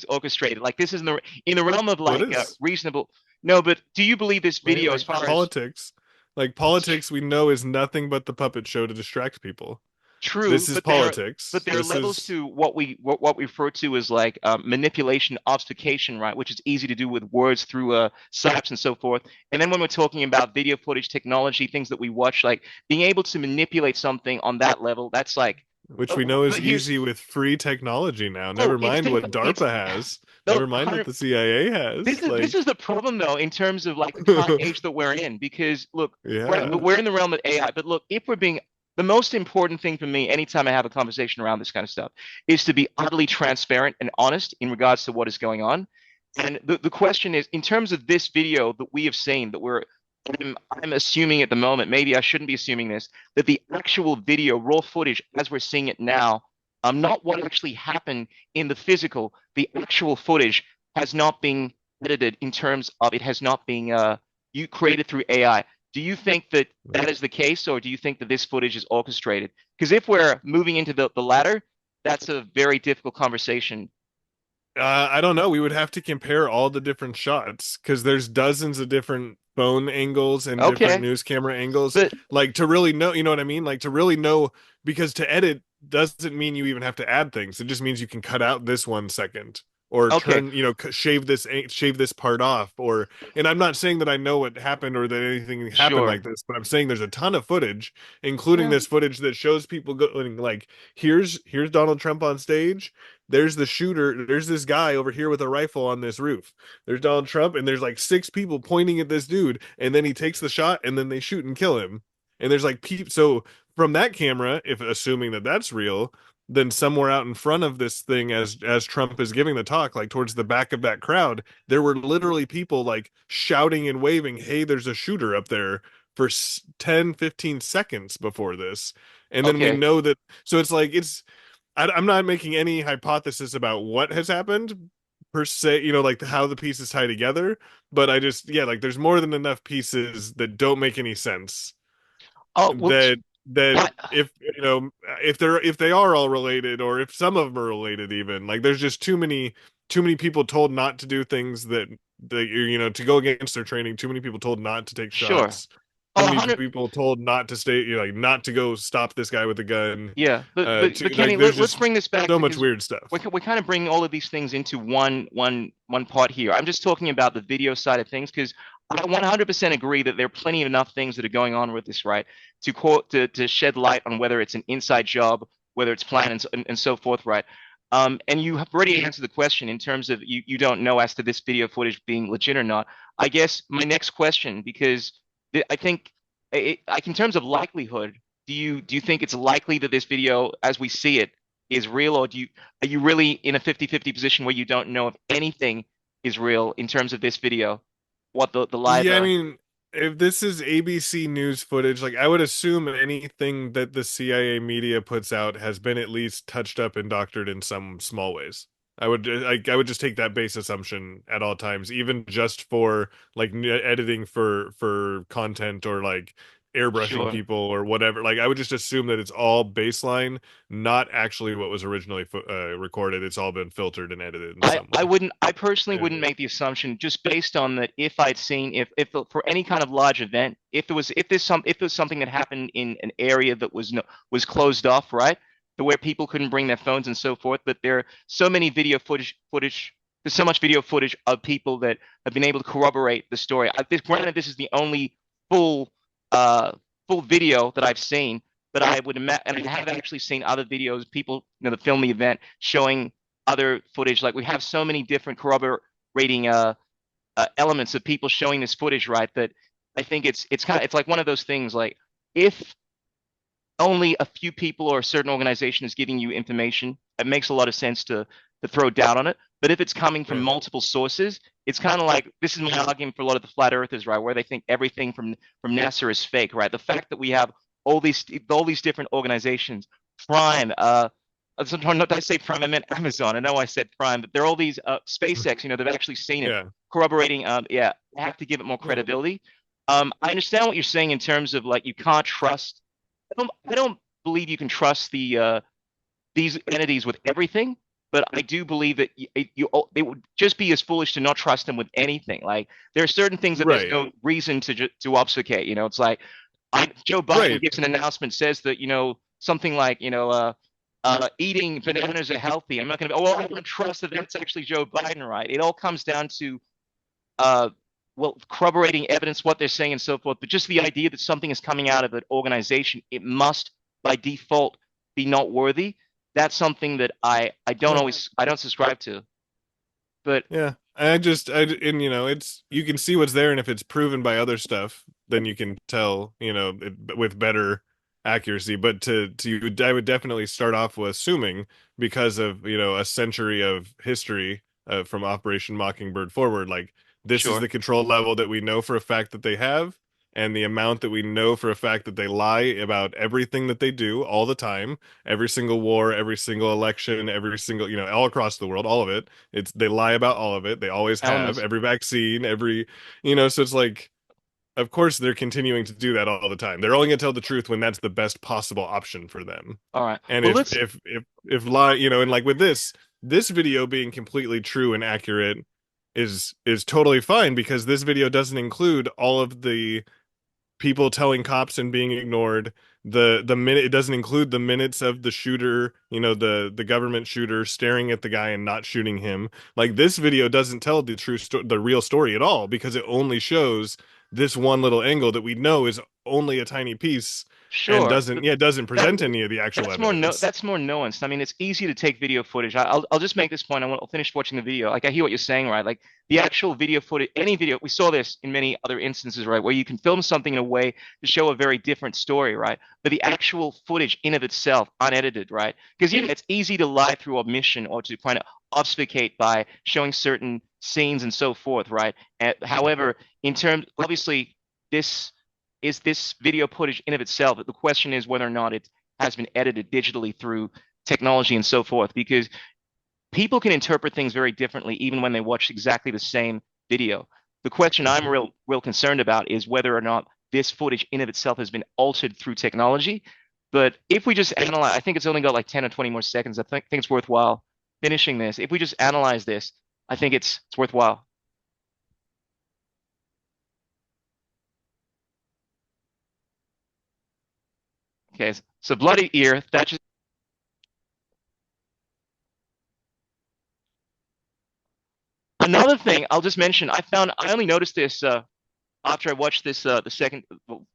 Speaker 1: orchestrated. Like this is in the realm of
Speaker 2: What
Speaker 1: like
Speaker 2: is?
Speaker 1: reasonable. No, but do you believe this
Speaker 2: Right?
Speaker 1: video as
Speaker 2: Like
Speaker 1: far as
Speaker 2: politics. Like politics we know is nothing but the puppet show to distract people.
Speaker 1: true,
Speaker 2: This is
Speaker 1: but
Speaker 2: politics.
Speaker 1: there are
Speaker 2: This
Speaker 1: levels
Speaker 2: is
Speaker 1: to what we refer to as like manipulation, obfuscation, right? Which is easy to do with words through SAPs and so forth. And then when we're talking about video footage technology, things that we watch, like being able to manipulate something on that level, that's like.
Speaker 2: which we know
Speaker 1: But
Speaker 2: is
Speaker 1: here's
Speaker 2: easy with free technology now.
Speaker 1: oh,
Speaker 2: Never mind what
Speaker 1: it's
Speaker 2: DARPA has.
Speaker 1: no,
Speaker 2: Never mind what the CIA has.
Speaker 1: this
Speaker 2: Like
Speaker 1: is the problem though in terms of like the current age that we're in because look, right,
Speaker 2: yeah.
Speaker 1: we're in the realm of AI, but look, if we're being the most important thing for me anytime I have a conversation around this kind of stuff is to be utterly transparent and honest in regards to what is going on. And the question is, in terms of this video that we have seen, that I'm assuming at the moment, maybe I shouldn't be assuming this, that the actual video, raw footage as we're seeing it now, not what actually happened in the physical, the actual footage has not been edited in terms of it has not been you created through AI. Do you think that that is the case, or do you think that this footage is orchestrated? Because if we're moving into the latter, that's a very difficult conversation.
Speaker 2: I don't know. We would have to compare all the different shots because there's dozens of different phone angles and different
Speaker 1: Okay,
Speaker 2: news camera angles.
Speaker 1: but
Speaker 2: Like to really know, you know what I mean? Like to really know, because to edit doesn't mean you even have to add things. It just means you can cut out this 1 second, or
Speaker 1: Okay,
Speaker 2: turn, shave this part off, or, and I'm not saying that I know what happened or that anything happened
Speaker 1: sure.
Speaker 2: like this, but I'm saying there's a ton of footage, including
Speaker 1: Yeah.
Speaker 2: this footage that shows people going like, here's Donald Trump on stage, there's the shooter, there's this guy over here with a rifle on this roof, there's Donald Trump, and there's like six people pointing at this dude, and then he takes the shot, and then they shoot and kill him. And there's like so from that camera, if assuming that that's real, then somewhere out in front of this thing, as Trump is giving the talk, like towards the back of that crowd, there were literally people like shouting and waving, "Hey, there's a shooter up there," for 10, 15 seconds before this. And then we
Speaker 1: Okay.
Speaker 2: know that, so it's like, I'm not making any hypothesis about what has happened per se, like how the pieces tie together, but I just, yeah, like there's more than enough pieces that don't make any sense,
Speaker 1: Oh, well,
Speaker 2: that
Speaker 1: what?
Speaker 2: if if they are all related, or if some of them are related, even like there's just too many people told not to do things that to go against their training, too many people told not to take
Speaker 1: Sure.
Speaker 2: shots, too
Speaker 1: Oh,
Speaker 2: many
Speaker 1: 100.
Speaker 2: people told not to stay, like not to go stop this guy with a gun,
Speaker 1: Yeah, but Kenny,
Speaker 2: like there's
Speaker 1: let's
Speaker 2: just
Speaker 1: bring this back
Speaker 2: so much
Speaker 1: because
Speaker 2: weird stuff.
Speaker 1: we're kind of bringing all of these things into one part here. I'm just talking about the video side of things because I 100% agree that there are plenty of enough things that are going on with this, right? To shed light on whether it's an inside job, whether it's planned, and so forth, right? And you have already answered the question in terms of you don't know as to this video footage being legit or not. I guess my next question, because I think like in terms of likelihood, do you think it's likely that this video, as we see it, is real, or are you really in a 50-50 position where you don't know if anything is real in terms of this video? What the live
Speaker 2: Yeah, I mean, if this is ABC News footage, like I would assume anything that the CIA media puts out has been at least touched up and doctored in some small ways. I would just take that base assumption at all times, even just for like editing for content, or like airbrushing
Speaker 1: Sure.
Speaker 2: people or whatever. Like I would just assume that it's all baseline, not actually what was originally recorded. It's all been filtered and edited in some way.
Speaker 1: I personally
Speaker 2: Yeah.
Speaker 1: wouldn't make the assumption just based on that if I'd seen if for any kind of large event, if there's something that happened in an area that was closed off, right? To where people couldn't bring their phones and so forth, but there are so many there's so much video footage of people that have been able to corroborate the story. Granted, this is the only full uh full video that I've seen, but I would imagine, and I have actually seen other videos, people, that film the event showing other footage. Like we have so many different corroborating elements of people showing this footage, right? That I think it's like one of those things. Like if only a few people or a certain organization is giving you information, it makes a lot of sense to throw doubt on it. But if it's coming from
Speaker 2: Yeah.
Speaker 1: multiple sources, it's kind of like this is my argument for a lot of the flat earthers, right? Where they think everything from NASA is fake, right? The fact that we have all these different organizations, Prime, sometimes not I say Prime, I meant Amazon. I know I said Prime, but there are all these SpaceX, they've actually seen it,
Speaker 2: Yeah.
Speaker 1: corroborating. Yeah, I have to give it more
Speaker 2: Well,
Speaker 1: credibility. I understand what you're saying in terms of like you can't trust. I don't believe you can trust these entities with everything, but I do believe that it would just be as foolish to not trust them with anything. Like there are certain things that there's
Speaker 2: right.
Speaker 1: no reason to obfuscate. It's like Joe Biden
Speaker 2: Right.
Speaker 1: gives an announcement, says that something like eating bananas are healthy. I'm not going to. Oh, well, I don't trust that that's actually Joe Biden, right? It all comes down to uh, well, corroborating evidence, what they're saying, and so forth. But just the idea that something is coming out of an organization, it must by default be not worthy. That's something that
Speaker 2: Yeah.
Speaker 1: I don't subscribe to. But
Speaker 2: Yeah. And it's, you can see what's there, and if it's proven by other stuff, then you can tell, with better accuracy. But I would definitely start off with assuming, because of, a century of history, from Operation Mockingbird forward, like this is
Speaker 1: sure,
Speaker 2: the control level that we know for a fact that they have, and the amount that we know for a fact that they lie about everything that they do all the time, every single war, every single election, every single, all across the world, all of it. They lie about all of it. They always have
Speaker 1: elements.
Speaker 2: every vaccine, so it's like, of course they're continuing to do that all the time. They're only going to tell the truth when that's the best possible option for them.
Speaker 1: All right.
Speaker 2: And
Speaker 1: Well,
Speaker 2: if lie, and like with this video being completely true and accurate is totally fine, because this video doesn't include all of the people telling cops and being ignored, The minute, it doesn't include the minutes of the shooter, the government shooter staring at the guy and not shooting him. Like this video doesn't tell the real story at all because it only shows this one little angle that we know is only a tiny piece and
Speaker 1: Sure.
Speaker 2: doesn't
Speaker 1: That
Speaker 2: present any of the actual evidence.
Speaker 1: that's more nuanced. I mean, it's easy to take video footage. I'll just make this point. I'll finish watching the video. Like I hear what you're saying, right? Like the actual video footage, any video. We saw this in many other instances, right, where you can film something in a way to show a very different story, right? But the actual footage in of itself, unedited, right? Because yeah, it's easy to lie through omission or to kind of obfuscate by showing certain scenes and so forth, right? However, in terms, obviously, this this video footage in of itself. The question is whether or not it has been edited digitally through technology and so forth, because people can interpret things very differently even when they watch exactly the same video. The question I'm real concerned about is whether or not this footage in of itself has been altered through technology. But if we just analyze, I think it's only got like 10 or 20 more seconds. I think it's worthwhile finishing this. If we just analyze this, I think it's worthwhile. Okay, so bloody ear. That just another thing I'll just mention. I only noticed this after I watched this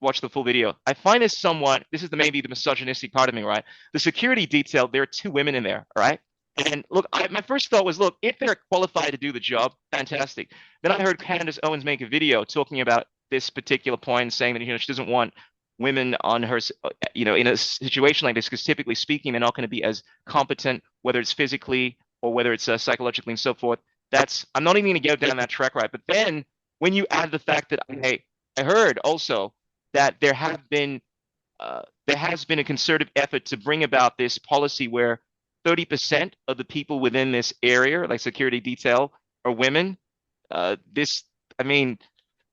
Speaker 1: watch the full video. I find this somewhat. This is maybe the misogynistic part of me, right? The security detail. There are two women in there, all right? And look, my first thought was, look, if they're qualified to do the job, fantastic. Then I heard Candace Owens make a video talking about this particular point, saying that she doesn't want women on her, in a situation like this, because typically speaking, they're not going to be as competent, whether it's physically or whether it's psychologically and so forth. I'm not even going to go down that track, right? But then when you add the fact that, hey, I heard also that there has been a concerted effort to bring about this policy where 30% of the people within this area, like security detail, are women. I mean,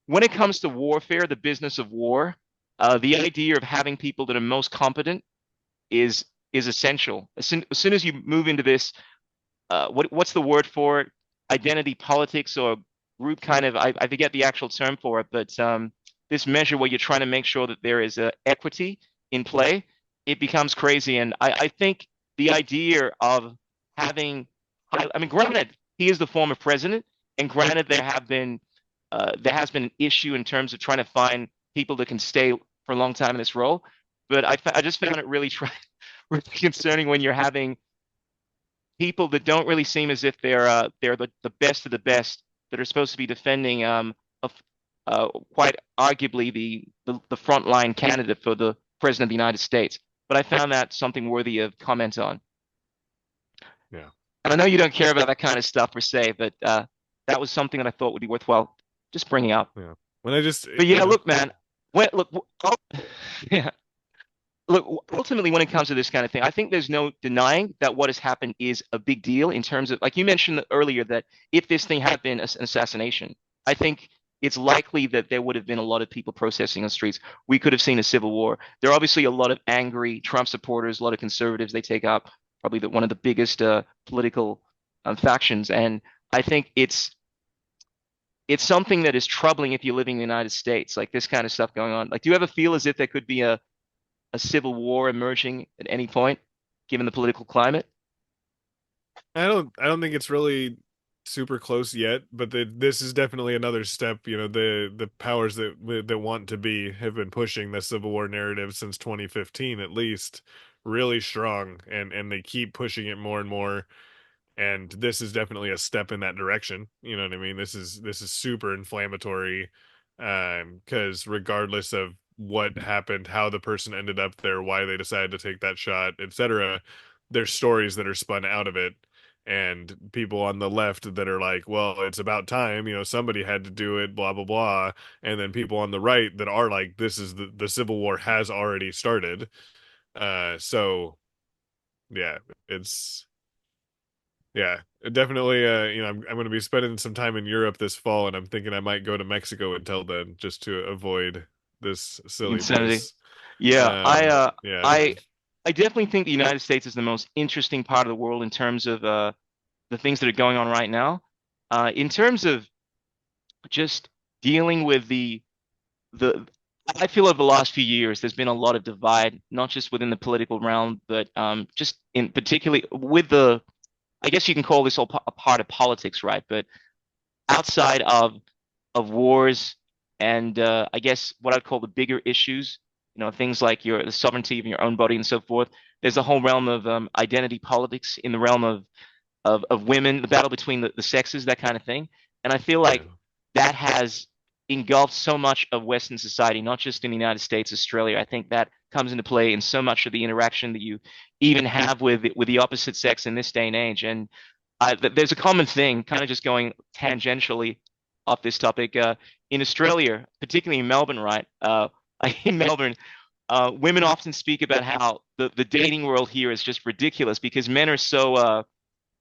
Speaker 1: when it comes to warfare, the business of war, the idea of having people that are most competent is essential. As soon as you move into this, what's the word for it? Identity politics or group kind of, I forget the actual term for it, but this measure where you're trying to make sure that there is equity in play, it becomes crazy. And I think the idea of having, I mean, granted, he is the former president, and granted, there has been an issue in terms of trying to find people that can stay for a long time in this role. But I just found it really concerning when you're having people that don't really seem as if they're the best of the best that are supposed to be defending quite arguably the frontline candidate for the president of the United States. But I found that something worthy of comment on.
Speaker 2: Yeah.
Speaker 1: And I know you don't care about that kind of stuff per se, but that was something that I thought would be worthwhile just bringing up.
Speaker 2: Yeah. When I just,
Speaker 1: But yeah, look, man. Look, yeah. Look, ultimately, when it comes to this kind of thing, I think there's no denying that what has happened is a big deal in terms of, like you mentioned earlier, that if this thing had been an assassination, I think it's likely that there would have been a lot of people protesting on the streets. We could have seen a civil war. There are obviously a lot of angry Trump supporters, a lot of conservatives. They take up probably one of the biggest political factions, and I think it's something that is troubling if you're living in the United States, like this kind of stuff going on. Like, do you ever feel as if there could be a civil war emerging at any point, given the political climate?
Speaker 2: I don't think it's really super close yet, but this is definitely another step. The powers that want to be have been pushing the Civil War narrative since 2015 at least, really strong, and they keep pushing it more and more. And this is definitely a step in that direction. You know what I mean? This is super inflammatory, because regardless of what happened, how the person ended up there, why they decided to take that shot, etc., there's stories that are spun out of it, and people on the left that are like, well, it's about time, somebody had to do it, blah blah blah, and then people on the right that are like, this is the Civil War has already started. So yeah, it's yeah, definitely. I'm going to be spending some time in Europe this fall, and I'm thinking I might go to Mexico until then, just to avoid this
Speaker 1: Insanity.
Speaker 2: silliness.
Speaker 1: Yeah,
Speaker 2: Yeah,
Speaker 1: I definitely think the United States is the most interesting part of the world in terms of the things that are going on right now. In terms of just dealing with the I feel over the last few years, there's been a lot of divide, not just within the political realm, but just in particularly with the, I guess you can call this all a part of politics, right? But outside of wars and I guess what I'd call the bigger issues, things like the sovereignty of your own body and so forth. There's a whole realm of identity politics in the realm of women, the battle between the sexes, that kind of thing. And I feel
Speaker 2: Yeah.
Speaker 1: like that has engulfed so much of Western society, not just in the United States, Australia. I think that comes into play in so much of the interaction that you even have with the opposite sex in this day and age. And there's a common thing, kind of just going tangentially off this topic. In Australia, particularly in Melbourne, right? In Melbourne, women often speak about how the dating world here is just ridiculous because men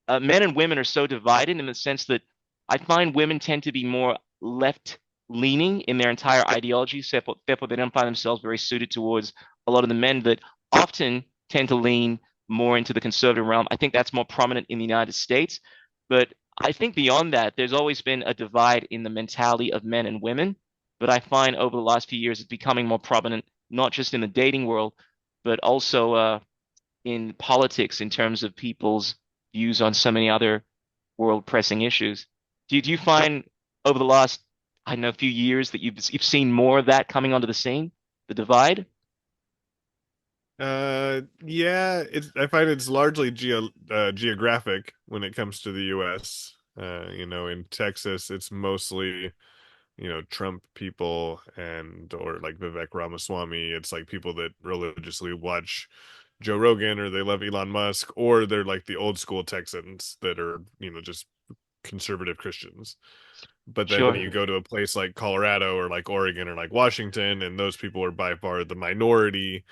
Speaker 1: and women are so divided in the sense that I find women tend to be more left leaning in their entire ideology. So therefore, they don't find themselves very suited towards a lot of the men that often tend to lean more into the conservative realm. I think that's more prominent in the United States. But I think beyond that, there's always been a divide in the mentality of men and women. But I find over the last few years, it's becoming more prominent, not just in the dating world, but also in politics in terms of people's views on so many other world pressing issues. Do you find over the last, I don't know, few years that you've seen more of that coming onto the scene, the divide?
Speaker 2: Yeah, I find it's largely geographic when it comes to the US. In Texas, it's mostly, Trump people and or like Vivek Ramaswamy. It's like people that religiously watch Joe Rogan or they love Elon Musk, or they're like the old school Texans that are, just conservative Christians. But then
Speaker 1: Sure.
Speaker 2: you go to a place like Colorado or like Oregon or like Washington, and those people are by far the minority,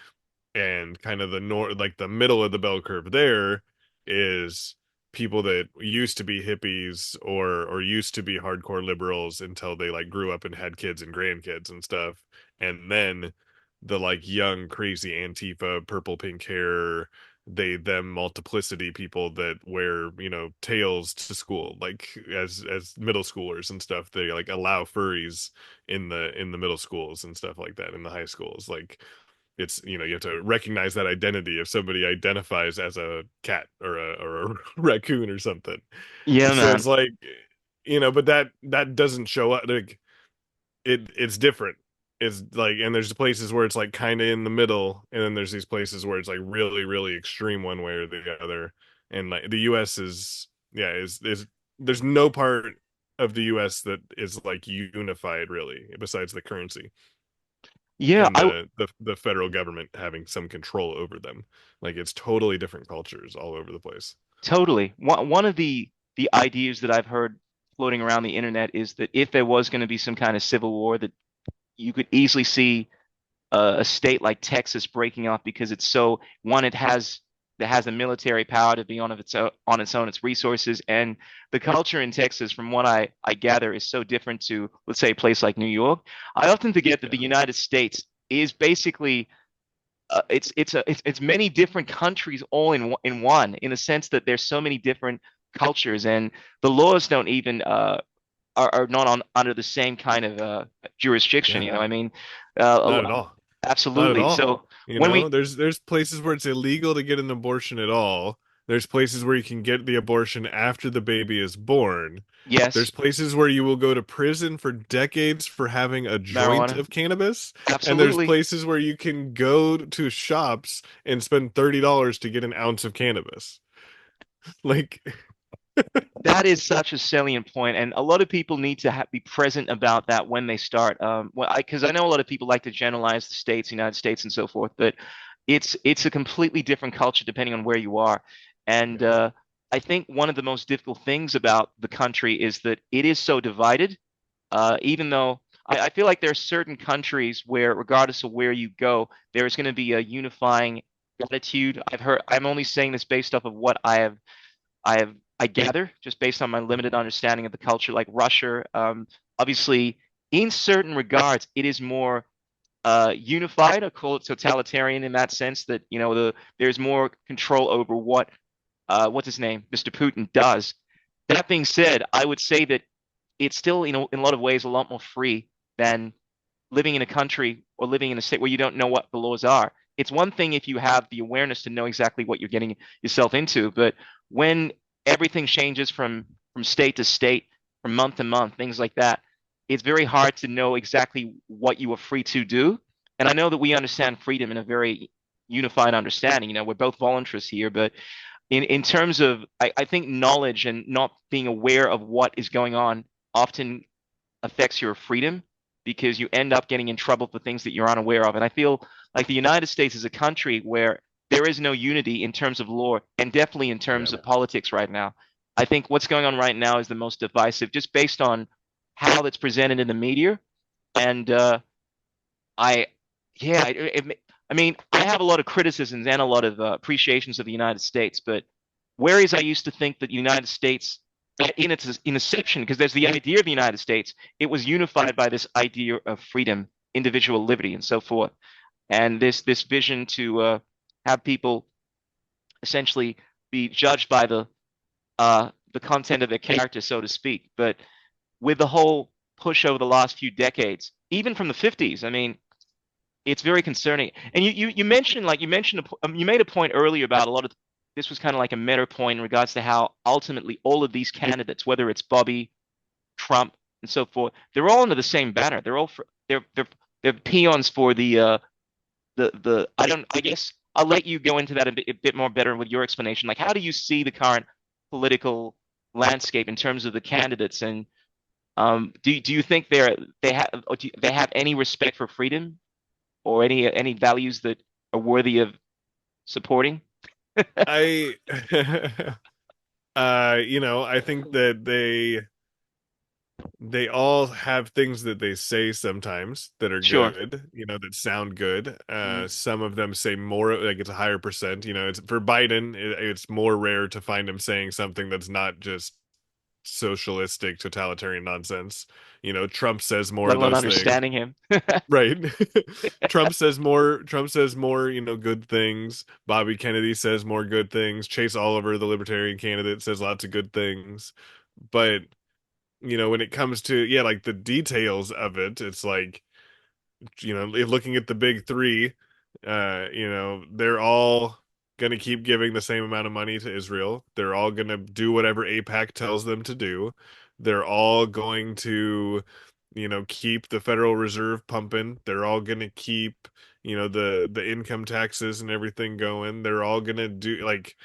Speaker 2: and kind of the like the middle of the bell curve there is people that used to be hippies or used to be hardcore liberals until they like grew up and had kids and grandkids and stuff, and then the like young crazy Antifa purple pink hair, they them multiplicity people that wear tails to school, like as middle schoolers and stuff. They like allow furries in the middle schools and stuff like that, in the high schools. Like, it's you have to recognize that identity if somebody identifies as a cat or a raccoon or something.
Speaker 1: Yeah,
Speaker 2: So
Speaker 1: man.
Speaker 2: it's like, but that doesn't show up. Like, it's different. It's like, and there's places where it's like kind of in the middle, and then there's these places where it's like really really extreme one way or the other. And like the US is, yeah, is there's no part of the US that is like unified really, besides the currency
Speaker 1: Yeah,
Speaker 2: and the federal government having some control over them. Like, it's totally different cultures all over the place.
Speaker 1: totally. One of the ideas that I've heard floating around the internet is that if there was going to be some kind of civil war, that you could easily see a state like Texas breaking up because it's so one, it has the military power to be on its own, its resources, and the culture in Texas, from what I gather, is so different to, let's say, a place like New York. I often forget that the
Speaker 2: Yeah.
Speaker 1: United States is basically it's many different countries all in one, in the sense that there's so many different cultures, and the laws don't even are not on under the same kind of jurisdiction.
Speaker 2: Yeah.
Speaker 1: You know, what I mean,
Speaker 2: Not at all. Not at
Speaker 1: absolutely.
Speaker 2: all.
Speaker 1: So when we,
Speaker 2: There's places where it's illegal to get an abortion at all. There's places where you can get the abortion after the baby is born. There's
Speaker 1: yes,
Speaker 2: places where you will go to prison for decades for having a joint
Speaker 1: marijuana,
Speaker 2: of cannabis. And there's
Speaker 1: absolutely.
Speaker 2: places where you can go to shops and spend $30 to get an ounce of cannabis. Like,
Speaker 1: That is such a salient point, and a lot of people need to be present about that when they start. Because I know a lot of people like to generalize the states, United States, and so forth, but it's a completely different culture depending on where you are. And
Speaker 2: yeah,
Speaker 1: I think one of the most difficult things about the country is that it is so divided. Even though I feel like there are certain countries where, regardless of where you go, there is going to be a unifying attitude. I'm only saying this based off of what I gather just based on my limited understanding of the culture, like Russia. Obviously, in certain regards, it is more unified. I call it totalitarian in that sense that there's more control over what's his name, Mr. Putin does. That being said, I would say that it's still, in a lot of ways, a lot more free than living in a country or living in a state where you don't know what the laws are. It's one thing if you have the awareness to know exactly what you're getting yourself into, but when everything changes from state to state, from month to month, things like that, it's very hard to know exactly what you are free to do. And I know that we understand freedom in a very unified understanding. We're both voluntarists here, but in terms of, I think knowledge and not being aware of what is going on often affects your freedom because you end up getting in trouble for things that you're unaware of. And I feel like the United States is a country where there is no unity in terms of law and definitely in terms
Speaker 2: Yeah.
Speaker 1: of politics right now. I think what's going on right now is the most divisive, just based on how it's presented in the media. And I, yeah, I mean, I have a lot of criticisms and a lot of appreciations of the United States, but whereas I used to think that the United States, in its inception, because there's the idea of the United States, it was unified by this idea of freedom, individual liberty, and so forth, and this vision to have people essentially be judged by the content of their character, so to speak. But with the whole push over the last few decades, even from the 50s, I mean, it's very concerning. And you mentioned you made a point earlier about a lot of this was kind of like a meta point in regards to how ultimately all of these candidates, whether it's Bobby, Trump, and so forth, they're all under the same banner. They're all they're peons for the I don't I guess I'll let you go into that a bit more better with your explanation. Like, how do you see the current political landscape in terms of the candidates, and do you think they have any respect for freedom or any values that are worthy of supporting?
Speaker 2: I I think that they all have things that they say sometimes that are
Speaker 1: Sure.
Speaker 2: good, that sound good.
Speaker 1: Mm,
Speaker 2: Some of them say more, like it's a higher percent. It's for Biden, it's more rare to find him saying something that's not just socialistic, totalitarian nonsense. Trump says more
Speaker 1: let
Speaker 2: of
Speaker 1: alone
Speaker 2: those things.
Speaker 1: understanding him.
Speaker 2: Right. Trump says more, good things. Bobby Kennedy says more good things. Chase Oliver, the libertarian candidate, says lots of good things. But when it comes to, yeah, like the details of it, it's like, looking at the big three, they're all going to keep giving the same amount of money to Israel. They're all going to do whatever AIPAC tells them to do. They're all going to, keep the Federal Reserve pumping. They're all going to keep, the income taxes and everything going. They're all going to do, like,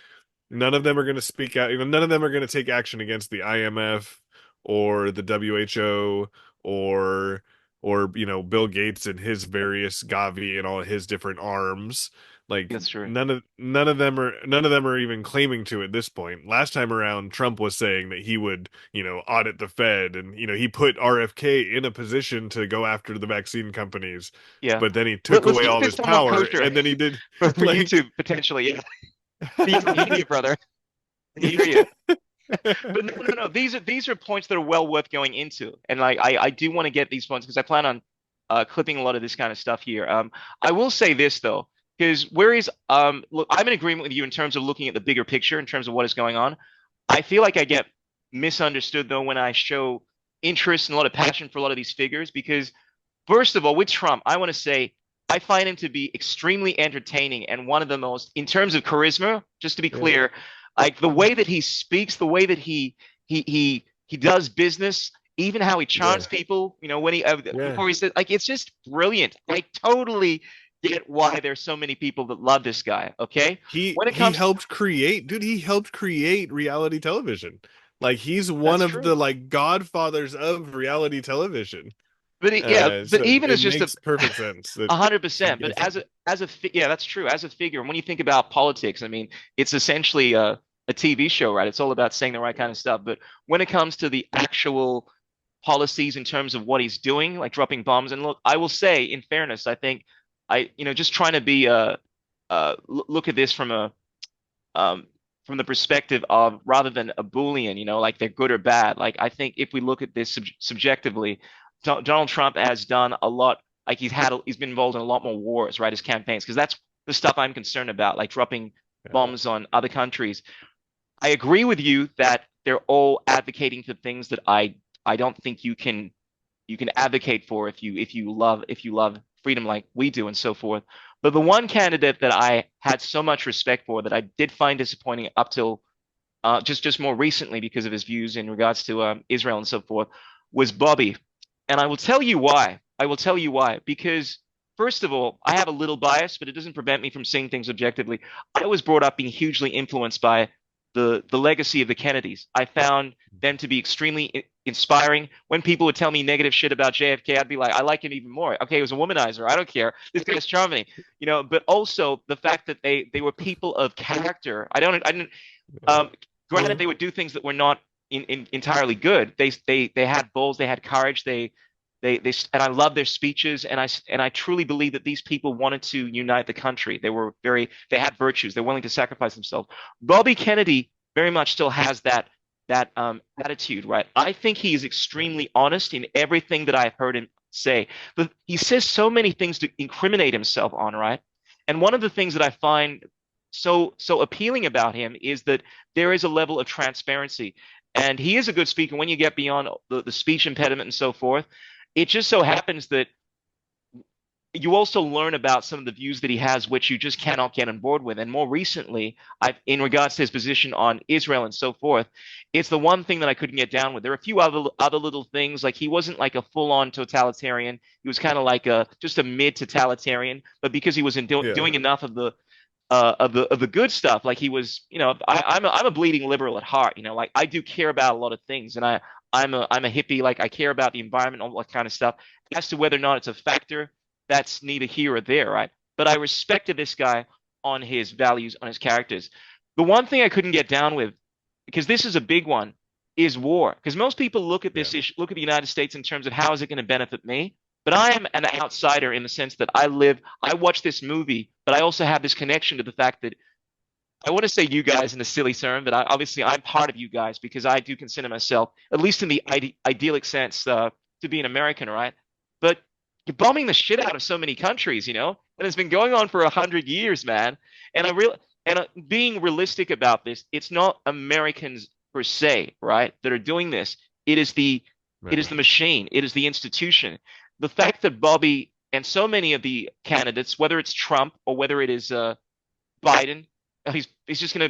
Speaker 2: none of them are going to speak out. None of them are going to take action against the IMF or the WHO or Bill Gates and his various Gavi and all his different arms. Like
Speaker 1: That's true.
Speaker 2: none of them are even claiming to at this point. Last time around, Trump was saying that he would, audit the Fed, and he put RFK in a position to go after the vaccine companies,
Speaker 1: Yeah.
Speaker 2: but then he took
Speaker 1: Let's
Speaker 2: away
Speaker 1: keep
Speaker 2: all
Speaker 1: this
Speaker 2: his
Speaker 1: somewhat
Speaker 2: power,
Speaker 1: kosher
Speaker 2: and then he did
Speaker 1: for
Speaker 2: like
Speaker 1: YouTube potentially. Yeah. I hear you, brother. I hear you. But no, no, no. These are points that are well worth going into, and like I do want to get these points because I plan on clipping a lot of this kind of stuff here. I will say this though, because whereas look, I'm in agreement with you in terms of looking at the bigger picture in terms of what is going on. I feel like I get misunderstood though when I show interest and a lot of passion for a lot of these figures because first of all, with Trump, I want to say I find him to be extremely entertaining and one of the most, in terms of charisma, just to be
Speaker 2: yeah,
Speaker 1: clear, like the way that he speaks, the way that he does business, even how he charms
Speaker 2: yeah,
Speaker 1: people, when he
Speaker 2: yeah.
Speaker 1: before he said, like it's just brilliant. I totally get why there's so many people that love this guy. Okay,
Speaker 2: He
Speaker 1: when it
Speaker 2: he
Speaker 1: comes,
Speaker 2: helped create, dude, he helped create reality television. Like he's one
Speaker 1: that's
Speaker 2: of
Speaker 1: true.
Speaker 2: the like godfathers of reality television.
Speaker 1: But yeah, but
Speaker 2: So
Speaker 1: even
Speaker 2: it
Speaker 1: as just
Speaker 2: makes perfect sense that
Speaker 1: a hundred
Speaker 2: he
Speaker 1: percent. But
Speaker 2: gets him.
Speaker 1: yeah, that's true. As a figure, and when you think about politics, I mean, it's essentially a TV show, right? It's all about saying the right kind of stuff. But when it comes to the actual policies in terms of what he's doing, like dropping bombs, and look, I will say, in fairness, I think just trying to be look at this um from the perspective of rather than a Boolean, like they're good or bad. Like I think if we look at this subjectively, Donald Trump has done a lot. Like he's been involved in a lot more wars, right? His campaigns, because that's the stuff I'm concerned about, like dropping
Speaker 2: Yeah.
Speaker 1: bombs on other countries. I agree with you that they're all advocating for things that I don't think you can advocate for if you love freedom like we do and so forth. But the one candidate that I had so much respect for that I did find disappointing up till just more recently because of his views in regards to Israel and so forth was Bobby. And I will tell you why. I will tell you why. Because first of all, I have a little bias, but it doesn't prevent me from seeing things objectively. I was brought up being hugely influenced by the legacy of the Kennedys. I found them to be extremely inspiring. When people would tell me negative shit about JFK, I'd be like, I like him even more. Okay, he was a womanizer. I don't care. This guy's charming, you know. But also the fact that they were people of character. I didn't. Um, Granted, they would do things that were not entirely good. They had balls. They had courage. And I love their speeches, and I truly believe that these people wanted to unite the country. They had virtues. They're willing to sacrifice themselves. Bobby Kennedy very much still has that attitude, right? I think he is extremely honest in everything that I've heard him say. But he says so many things to incriminate himself on, right? And one of the things that I find so appealing about him is that there is a level of transparency, and he is a good speaker when you get beyond the speech impediment and so forth. It just so happens that you also learn about some of the views that he has, which you just cannot get on board with. And more recently, in regards to his position on Israel and so forth, it's the one thing that I couldn't get down with. There are a few other little things, like he wasn't like a full-on totalitarian. He was kind of like just a mid-totalitarian, but because he was
Speaker 2: Yeah.
Speaker 1: doing enough of the good stuff, like he was, you know, I'm a bleeding liberal at heart, you know, like I do care about a lot of things, and I'm a hippie, like I care about the environment, all that kind of stuff. As to whether or not it's a factor, that's neither here or there, right? But I respected this guy on his values, on his characters. The one thing I couldn't get down with, because this is a big one, is war. Because most people look at
Speaker 2: Yeah.
Speaker 1: this issue, look at the United States in terms of how is it going to benefit me. But I am an outsider in the sense that I watch this movie, but I also have this connection to the fact that I want to say you guys in a silly term, but obviously I'm part of you guys because I do consider myself, at least in the idyllic sense, to be an American, right? But you're bombing the shit out of so many countries, you know, and it's been going on for 100 years, man. And being realistic about this, it's not Americans per se, right, that are doing this. It is the it
Speaker 2: Right.
Speaker 1: is the machine. It is the institution. The fact that Bobby and so many of the candidates, whether it's Trump or whether it is Biden, he's just gonna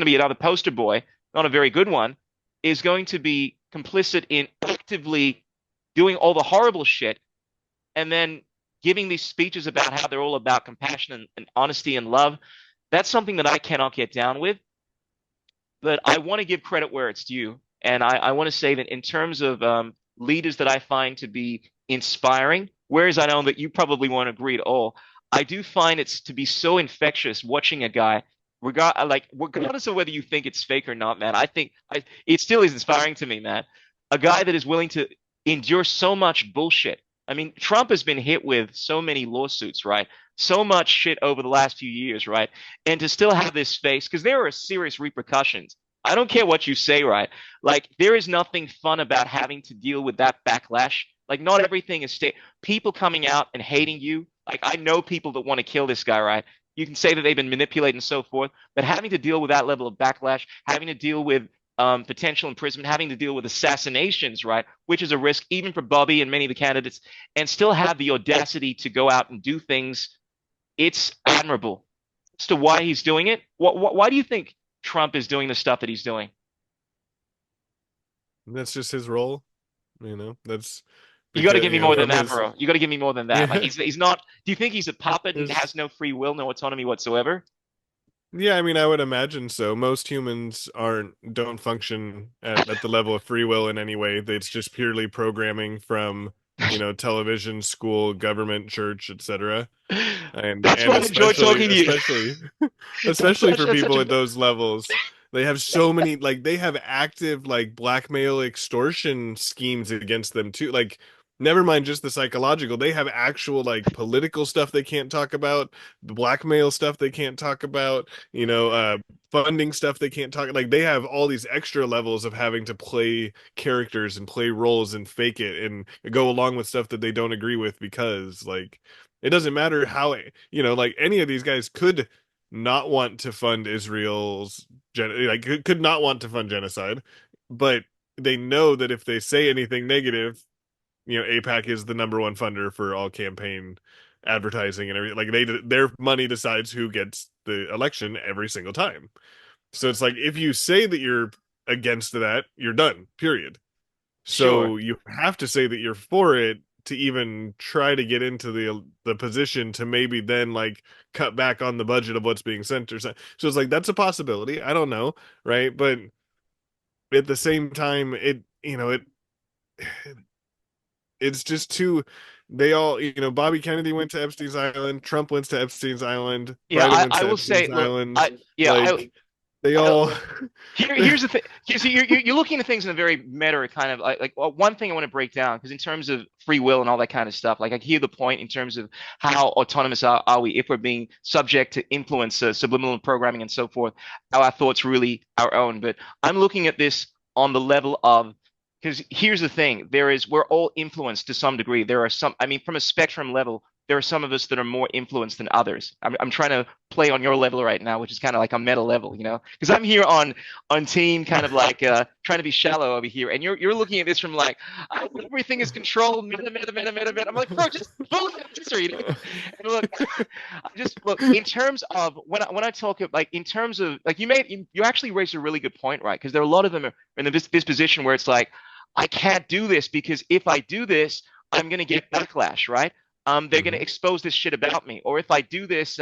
Speaker 1: be another poster boy, not a very good one, is going to be complicit in actively doing all the horrible shit and then giving these speeches about how they're all about compassion and honesty and love. That's something that I cannot get down with. But I want to give credit where it's due. And I want to say that in terms of leaders that I find to be inspiring, whereas I know that you probably won't agree at all, I do find it's to be so infectious watching a guy, regardless of whether you think it's fake or not, man. It still is inspiring to me, man. A guy that is willing to endure so much bullshit. I mean, Trump has been hit with so many lawsuits, right? So much shit over the last few years, right? And to still have this face, because there are serious repercussions. I don't care what you say, right? Like, there is nothing fun about having to deal with that backlash. Like, not everything is people coming out and hating you. Like, I know people that want to kill this guy, right? You can say that they've been manipulated and so forth, but having to deal with that level of backlash, having to deal with potential imprisonment, having to deal with assassinations, right, which is a risk even for Bobby and many of the candidates, and still have the audacity to go out and do things, it's admirable. As to why he's doing it, why do you think Trump is doing the stuff that he's doing?
Speaker 2: That's just his role, That's
Speaker 1: You got to
Speaker 2: because,
Speaker 1: give me more than
Speaker 2: from
Speaker 1: that,
Speaker 2: his
Speaker 1: bro. You got to give me more than that. Like
Speaker 2: yeah,
Speaker 1: he's not. Do you think he's a puppet and has
Speaker 2: his
Speaker 1: no free will, no autonomy whatsoever?
Speaker 2: yeah, I mean, I would imagine so. Most humans don't function at the level of free will in any way. It's just purely programming from, television, school, government, church, etc. and
Speaker 1: That's
Speaker 2: and
Speaker 1: why I enjoy
Speaker 2: especially
Speaker 1: talking to you.
Speaker 2: especially
Speaker 1: That's
Speaker 2: especially
Speaker 1: such,
Speaker 2: for
Speaker 1: that's such
Speaker 2: people
Speaker 1: a.
Speaker 2: at those levels, they have so many, like, they have active, like, blackmail extortion schemes against them too, like, never mind just the psychological, they have actual, like, political stuff they can't talk about, blackmail stuff they can't talk about, funding stuff they can't talk, like, they have all these extra levels of having to play characters and play roles and fake it and go along with stuff that they don't agree with, because, like, it doesn't matter how, like, any of these guys could not want to fund Israel's like, could not want to fund genocide, but they know that if they say anything negative, APAC is the number one funder for all campaign advertising and everything. Like their money decides who gets the election every single time. So it's like if you say that you're against that, you're done. Period.
Speaker 1: Sure.
Speaker 2: So you have to say that you're for it to even try to get into the position to maybe then like cut back on the budget of what's being sent or something. So it's like that's a possibility. I don't know, right? But at the same time, it's just too. They all, Bobby Kennedy went to Epstein's Island, Trump went to Epstein's Island,
Speaker 1: Yeah,
Speaker 2: Biden went
Speaker 1: I
Speaker 2: to
Speaker 1: will say,
Speaker 2: Epstein's
Speaker 1: look,
Speaker 2: Island.
Speaker 1: yeah,
Speaker 2: Like they
Speaker 1: I
Speaker 2: all,
Speaker 1: here's the thing. So you're looking at things in a very meta kind of like well, one thing I want to break down because in terms of free will and all that kind of stuff, like I hear the point in terms of how autonomous are we if we're being subject to influence, subliminal programming and so forth, how our thoughts really our own. But I'm looking at this on the level of because here's the thing: we're all influenced to some degree. There are some, I mean, from a spectrum level. There are some of us that are more influenced than others. I'm trying to play on your level right now, which is kind of like a meta level, because I'm here on team kind of like trying to be shallow over here, and you're looking at this from like everything is controlled, meta, meta, meta, meta, meta. I'm like, bro, just look at history. And look, I just look in terms of when I talk of like in terms of like you actually raised a really good point, right? Because there are a lot of them are in this position where it's like I can't do this because if I do this, I'm gonna get backlash, right? They're going to
Speaker 2: Mhm.
Speaker 1: expose this shit about me. Or if I do this,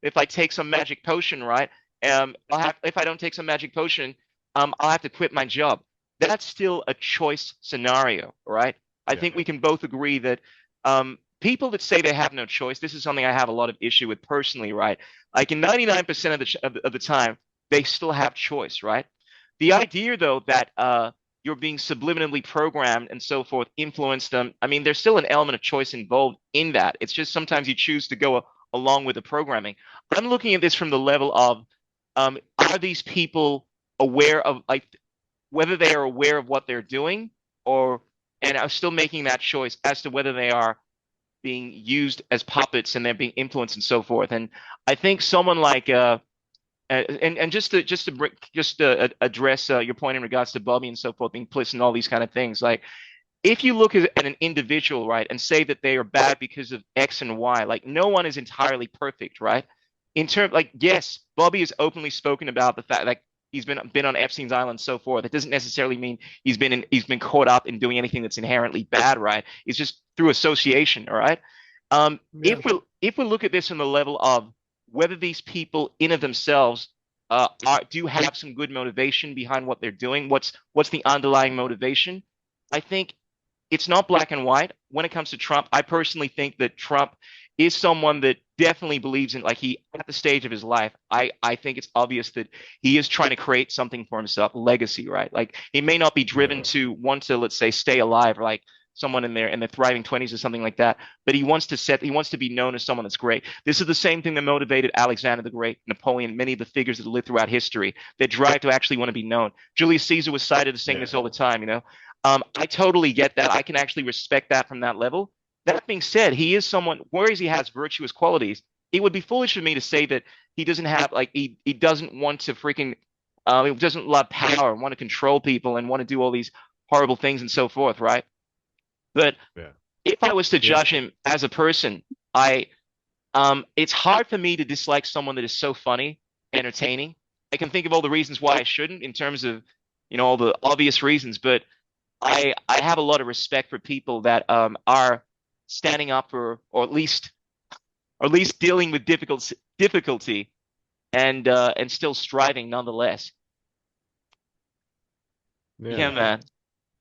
Speaker 1: if I take some magic potion, right? If I don't take some magic potion, I'll have to quit my job. That's still a choice scenario, right? I
Speaker 2: Yeah,
Speaker 1: think we can both agree that people that say they have no choice, this is something I have a lot of issue with personally, right? Like in 99% of the time, they still have choice, right? The idea, though, that you're being subliminally programmed and so forth, influenced them. I mean, there's still an element of choice involved in that. It's just sometimes you choose to go along with the programming. I'm looking at this from the level of are these people aware of like whether they are aware of what they're doing or and are still making that choice as to whether they are being used as puppets and they're being influenced and so forth. And I think someone like and just to address your point in regards to Bobby and so forth, being implicit in all these kind of things. Like, if you look at an individual, right, and say that they are bad because of X and Y, like no one is entirely perfect, right? In terms, like, yes, Bobby has openly spoken about the fact like he's been on Epstein's island and so forth. It doesn't necessarily mean he's been caught up in doing anything that's inherently bad, right? It's just through association, all right.
Speaker 2: yeah,
Speaker 1: If we look at this on the level of whether these people in of themselves do have some good motivation behind what they're doing, what's the underlying motivation? I think it's not black and white. When it comes to Trump, I personally think that Trump is someone that definitely believes in like he at the stage of his life. I think it's obvious that he is trying to create something for himself, legacy, right? Like he may not be
Speaker 2: yeah,
Speaker 1: driven to want to, let's say, stay alive, like someone in their thriving 20s or something like that, but he wants to be known as someone that's great. This is the same thing that motivated Alexander the Great, Napoleon, many of the figures that lived throughout history. Their drive to actually want to be known. Julius Caesar was cited as saying
Speaker 2: yeah,
Speaker 1: this all the time, I totally get that. I can actually respect that from that level. That being said, he is someone, whereas he has virtuous qualities, it would be foolish for me to say that he doesn't have, like, he doesn't want to freaking, he doesn't love power and want to control people and want to do all these horrible things and so forth, right? But
Speaker 2: yeah,
Speaker 1: if I was to
Speaker 2: yeah,
Speaker 1: judge him as a person, it's hard for me to dislike someone that is so funny, entertaining. I can think of all the reasons why I shouldn't in terms of, all the obvious reasons, but I have a lot of respect for people that are standing up for or at least dealing with difficulty and still striving nonetheless.
Speaker 2: yeah,
Speaker 1: Yeah, man.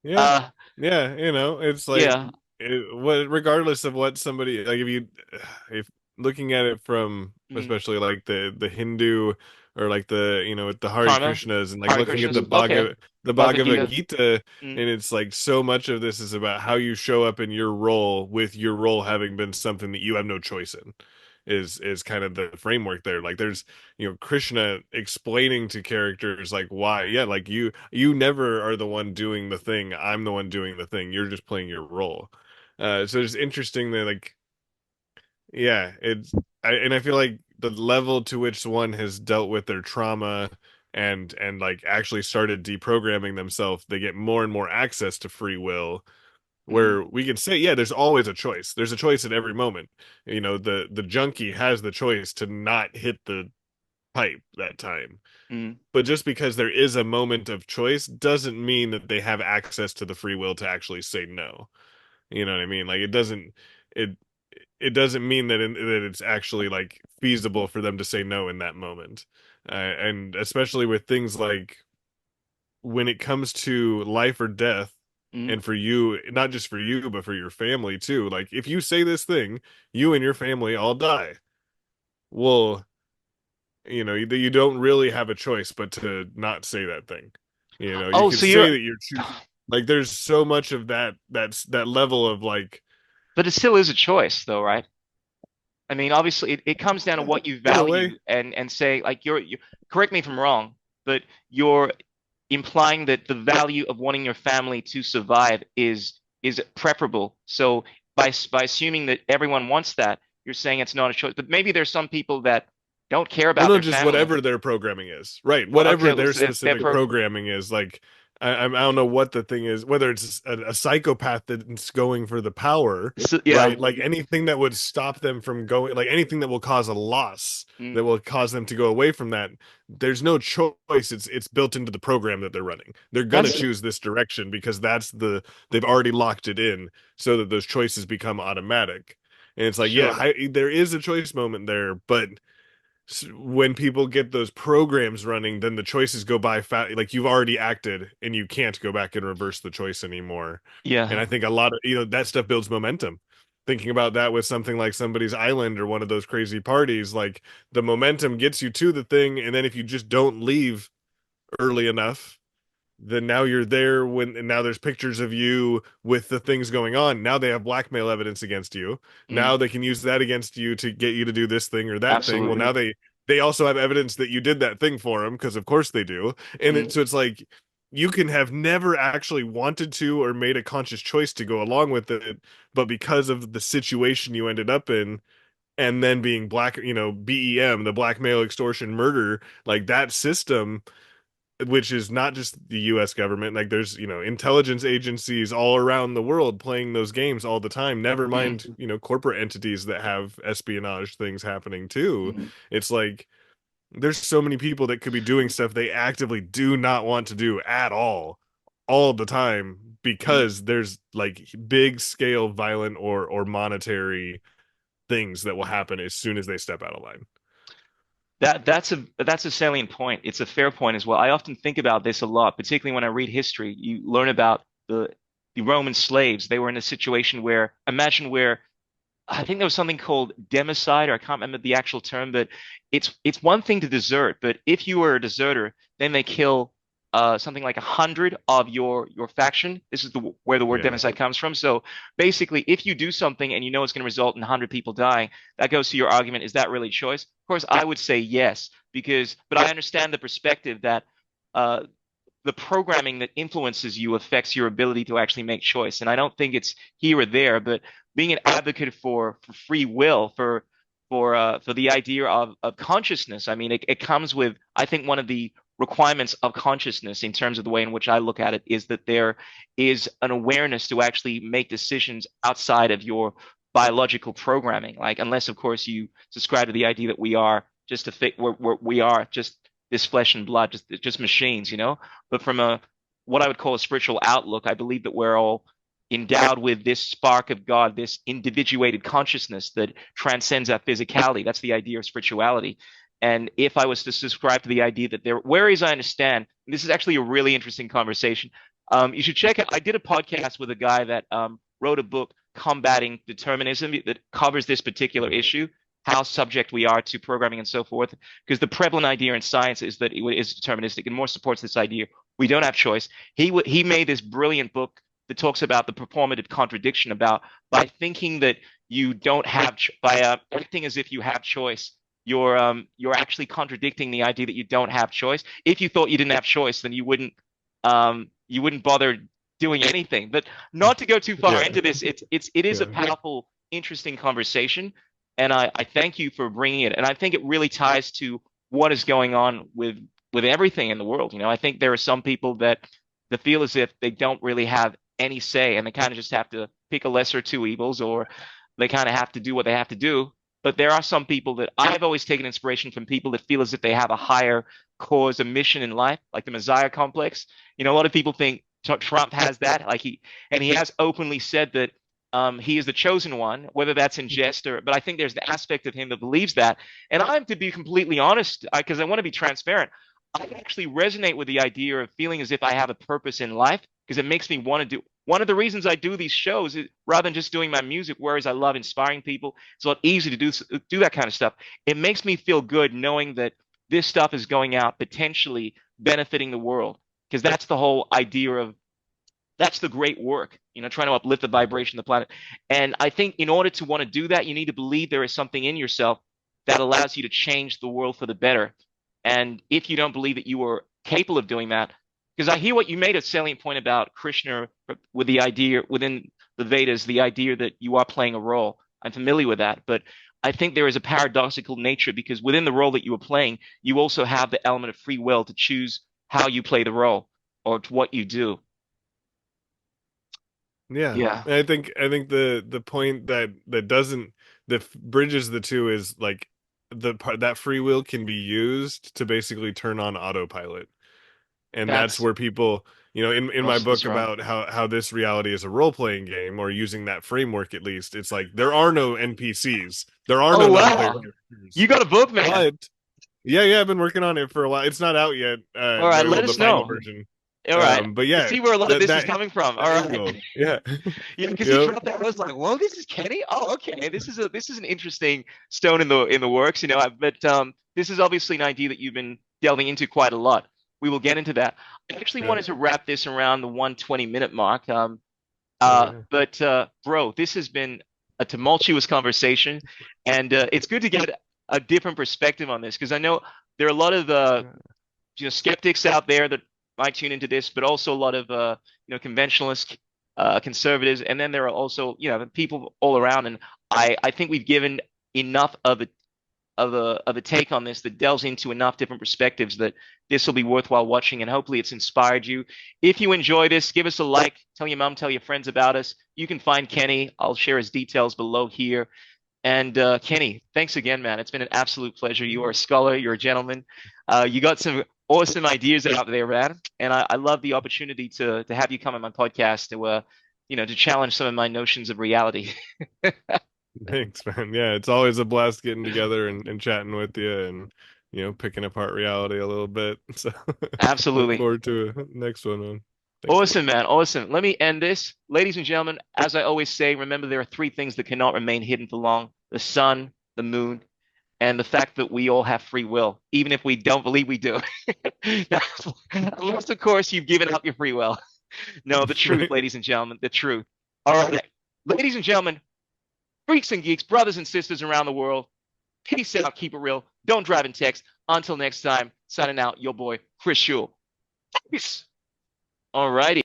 Speaker 2: yeah,
Speaker 1: Uh,
Speaker 2: yeah. It's like
Speaker 1: yeah.
Speaker 2: regardless of what somebody like, if looking at it from
Speaker 1: Mm.
Speaker 2: especially like the Hindu or like the Hare
Speaker 1: Karma,
Speaker 2: Krishnas and like
Speaker 1: Hare
Speaker 2: looking at
Speaker 1: Krishnas. Okay.
Speaker 2: the
Speaker 1: Bhagavad
Speaker 2: Bhagavad
Speaker 1: Gita.
Speaker 2: Gita,
Speaker 1: Mm.
Speaker 2: and it's like so much of this is about how you show up in your role, with your role having been something that you have no choice in, is kind of the framework there. Like there's Krishna explaining to characters like why, yeah, like you never are the one doing the thing, I'm the one doing the thing, you're just playing your role. So it's interesting that like, yeah, and I feel like the level to which one has dealt with their trauma and like actually started deprogramming themselves, they get more and more access to free will,
Speaker 1: Mm,
Speaker 2: where we can say, yeah, there's always a choice. There's a choice at every moment. The junkie has the choice to not hit the pipe that time.
Speaker 1: mm.
Speaker 2: But just because there is a moment of choice doesn't mean that they have access to the free will to actually say no. You know what I mean? Like it it doesn't mean that it's actually like feasible for them to say no in that moment. And especially with things like when it comes to life or death,
Speaker 1: Mm.
Speaker 2: and for you, not just for you, but for your family too. Like if you say this thing, you and your family all die. Well, you don't really have a choice but to not say that thing. You
Speaker 1: Oh,
Speaker 2: can
Speaker 1: so
Speaker 2: say
Speaker 1: you're,
Speaker 2: that you're choosing. Like there's so much of that level of like,
Speaker 1: but it still is a choice, though, right? I mean, obviously, it comes down to
Speaker 2: yeah,
Speaker 1: what you
Speaker 2: in a way.
Speaker 1: value, and say like you correct me if I'm wrong, but you're implying that the value of wanting your family to survive is preferable. So by assuming that everyone wants that, you're saying it's not a choice. But maybe there's some people that don't care
Speaker 2: Well,
Speaker 1: about
Speaker 2: no,
Speaker 1: their
Speaker 2: just
Speaker 1: family.
Speaker 2: whatever their programming is, right?
Speaker 1: Well,
Speaker 2: Whatever
Speaker 1: okay,
Speaker 2: their
Speaker 1: so they're
Speaker 2: specific programming is, like I don't know what the thing is, whether it's a psychopath that's going for the power,
Speaker 1: yeah.
Speaker 2: right? Like anything that would stop them from going, like anything that will cause a loss
Speaker 1: Mm.
Speaker 2: that will cause them to go away from that. There's no choice. It's built into the program that they're running. They're gonna
Speaker 1: That's
Speaker 2: choose this direction because they've already locked it in so that those choices become automatic. And it's like, yeah,
Speaker 1: sure.
Speaker 2: there is a choice moment there, but when people get those programs running, then the choices go by fast. Like you've already acted, and you can't go back and reverse the choice anymore. And
Speaker 1: Yeah.
Speaker 2: I think a lot of that stuff builds momentum. Thinking about that with something like somebody's island or one of those crazy parties, like the momentum gets you to the thing, and then if you just don't leave early enough, then now you're there and now there's pictures of you with the things going on. Now they have blackmail evidence against you.
Speaker 1: Mm.
Speaker 2: Now they can use that against you to get you to do this thing or that thing. Well,
Speaker 1: Absolutely.
Speaker 2: now they also have evidence that you did that thing for them because of course they do. And
Speaker 1: Mm.
Speaker 2: so it's like you can have never actually wanted to or made a conscious choice to go along with it, but because of the situation you ended up in, and then being BEM, the blackmail, extortion, murder, like that system, which is not just the US government. Like there's, intelligence agencies all around the world playing those games all the time. Never
Speaker 1: Mm.
Speaker 2: mind, corporate entities that have espionage things happening too.
Speaker 1: Mm.
Speaker 2: It's like there's so many people that could be doing stuff they actively do not want to do at all the time
Speaker 1: Mm.
Speaker 2: because there's like big scale violent or monetary things that will happen as soon as they step out of line.
Speaker 1: That's a salient point. It's a fair point as well. I often think about this a lot, particularly when I read history. You learn about the Roman slaves. They were in a situation where imagine where I think there was something called democide, or I can't remember the actual term, but it's one thing to desert, but if you were a deserter, then they kill something like 100 of your faction. This is where the word
Speaker 2: Yeah.
Speaker 1: democide comes from. So basically, if you do something and you know it's going to result in 100 people dying, that goes to your argument. Is that really choice? Of course, I would say yes, but I understand the perspective that uh, the programming that influences you affects your ability to actually make choice. And I don't think it's here or there, but being an advocate for free will, for the idea of consciousness, I mean, it comes with, I think one of the requirements of consciousness in terms of the way in which I look at it is that there is an awareness to actually make decisions outside of your biological programming. Like, unless, of course, you subscribe to the idea that we are just a fit, we are just this flesh and blood, just machines, you know? But from a what I would call a spiritual outlook, I believe that we're all endowed with this spark of God, this individuated consciousness that transcends our physicality. That's the idea of spirituality. And if I was to subscribe to the idea that there, whereas I understand, this is actually a really interesting conversation. You should check it. I did a podcast with a guy that wrote a book combating determinism that covers this particular issue, how subject we are to programming and so forth. Because the prevalent idea in science is that it is deterministic, and more supports this idea. We don't have choice. He made this brilliant book that talks about the performative contradiction about by thinking that you don't have by acting as if you have choice, you're actually contradicting the idea that you don't have choice. If you thought you didn't have choice, then you wouldn't bother doing anything. But not to go too far
Speaker 2: Yeah.
Speaker 1: into this, it is a
Speaker 2: Yeah.
Speaker 1: powerful, interesting conversation, and I thank you for bringing it. And I think it really ties to what is going on with everything in the world. You know, I think there are some people that feel as if they don't really have any say, and they kind of just have to pick a lesser of two evils, or they kind of have to do what they have to do. But there are some people that I've always taken inspiration from, people that feel as if they have a higher cause, a mission in life, like the Messiah complex. A lot of people think Trump has that, and he has openly said that he is the chosen one, whether that's in jest or, but I think there's the aspect of him that believes that. And I'm, to be completely honest, because I want to be transparent, I actually resonate with the idea of feeling as if I have a purpose in life, because it makes me want to do. One of the reasons I do these shows is, rather than just doing my music, whereas I love inspiring people, it's a lot easier to do that kind of stuff. It makes me feel good knowing that this stuff is going out, potentially benefiting the world, because that's the whole idea of, that's the great work, trying to uplift the vibration of the planet. And I think in order to want to do that, you need to believe there is something in yourself that allows you to change the world for the better. And if you don't believe that you are capable of doing that, because I hear what you made a salient point about Krishna with the idea within the Vedas, the idea that you are playing a role. I'm familiar with that, but I think there is a paradoxical nature, because within the role that you are playing, you also have the element of free will to choose how you play the role or to what you do.
Speaker 2: Yeah. I think the point that bridges the two is like the part that free will can be used to basically turn on autopilot. And that's where people, in my book about how this reality is a role-playing game, or using that framework, at least, it's like there are no NPCs. There are no non-player characters.
Speaker 1: You got a book, man.
Speaker 2: But, yeah, I've been working on it for a while. It's not out yet.
Speaker 1: All right, let us know.
Speaker 2: Version.
Speaker 1: All right.
Speaker 2: But yeah,
Speaker 1: see where a lot of this is coming from. All right.
Speaker 2: Yeah.
Speaker 1: Yeah, because you dropped that, I was like, whoa, this is Kenny? Oh, okay. This is an interesting stone in the works, but this is obviously an idea that you've been delving into quite a lot. We will get into that. I actually wanted to wrap this around the 120-minute mark. But bro, this has been a tumultuous conversation, and it's good to get a different perspective on this, because I know there are a lot of skeptics out there that might tune into this, but also a lot of conventionalists, conservatives, and then there are also people all around. And I think we've given enough of a take on this that delves into enough different perspectives that this will be worthwhile watching, and hopefully it's inspired you. If you enjoy this, give us a like, tell your mom, tell your friends about us. You can find Kenny. I'll share his details below here. And Kenny, thanks again, man. It's been an absolute pleasure. You are a scholar. You're a gentleman. You got some awesome ideas out there, man. And I love the opportunity to have you come on my podcast to challenge some of my notions of reality.
Speaker 2: Thanks, man. Yeah, it's always a blast getting together and chatting with you, and picking apart reality a little bit. So
Speaker 1: absolutely.
Speaker 2: Look forward to a next one, man.
Speaker 1: Thanks, awesome, man. Awesome. Let me end this. Ladies and gentlemen, as I always say, remember there are three things that cannot remain hidden for long: the sun, the moon, and the fact that we all have free will, even if we don't believe we do. Unless, of course, you've given up your free will. No, the truth, ladies and gentlemen, the truth. All right. Ladies and gentlemen, freaks and geeks, brothers and sisters around the world, peace out, keep it real, don't drive and text. Until next time, signing out, your boy, Chris Schul. Peace. All righty.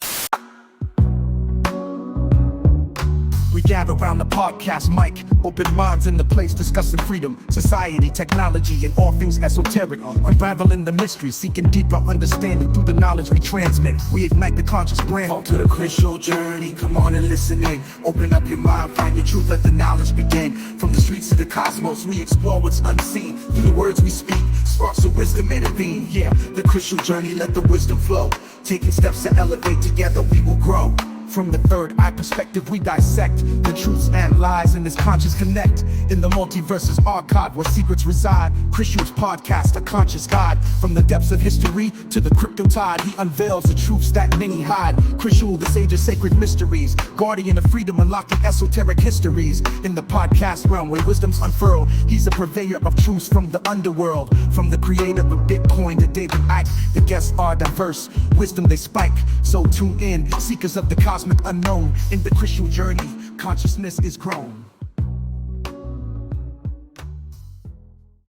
Speaker 3: We gather around the podcast mic, open minds in the place, discussing freedom, society, technology, and all things esoteric. Unraveling the mystery, seeking deeper understanding through the knowledge we transmit. We ignite the conscious brand. On to the Crystal journey, come on and listen in. Open up your mind, find your truth, let the knowledge begin. From the streets to the cosmos, we explore what's unseen. Through the words we speak, sparks of wisdom intervene. Yeah, the Crystal journey, let the wisdom flow. Taking steps to elevate, together we will grow. From the third eye perspective, we dissect the truths and lies in this conscious connect. In the multiverse's archive where secrets reside, Krishu's podcast, a conscious guide. From the depths of history to the crypto tide, he unveils the truths that many hide. Krishu, the sage of sacred mysteries, guardian of freedom, unlocking esoteric histories. In the podcast realm where wisdom's unfurled, he's a purveyor of truths from the underworld. From the creator of Bitcoin to David Icke, the guests are diverse, wisdom they spike. So tune in, seekers of the cosmic unknown. In the Crystal journey, consciousness is grown.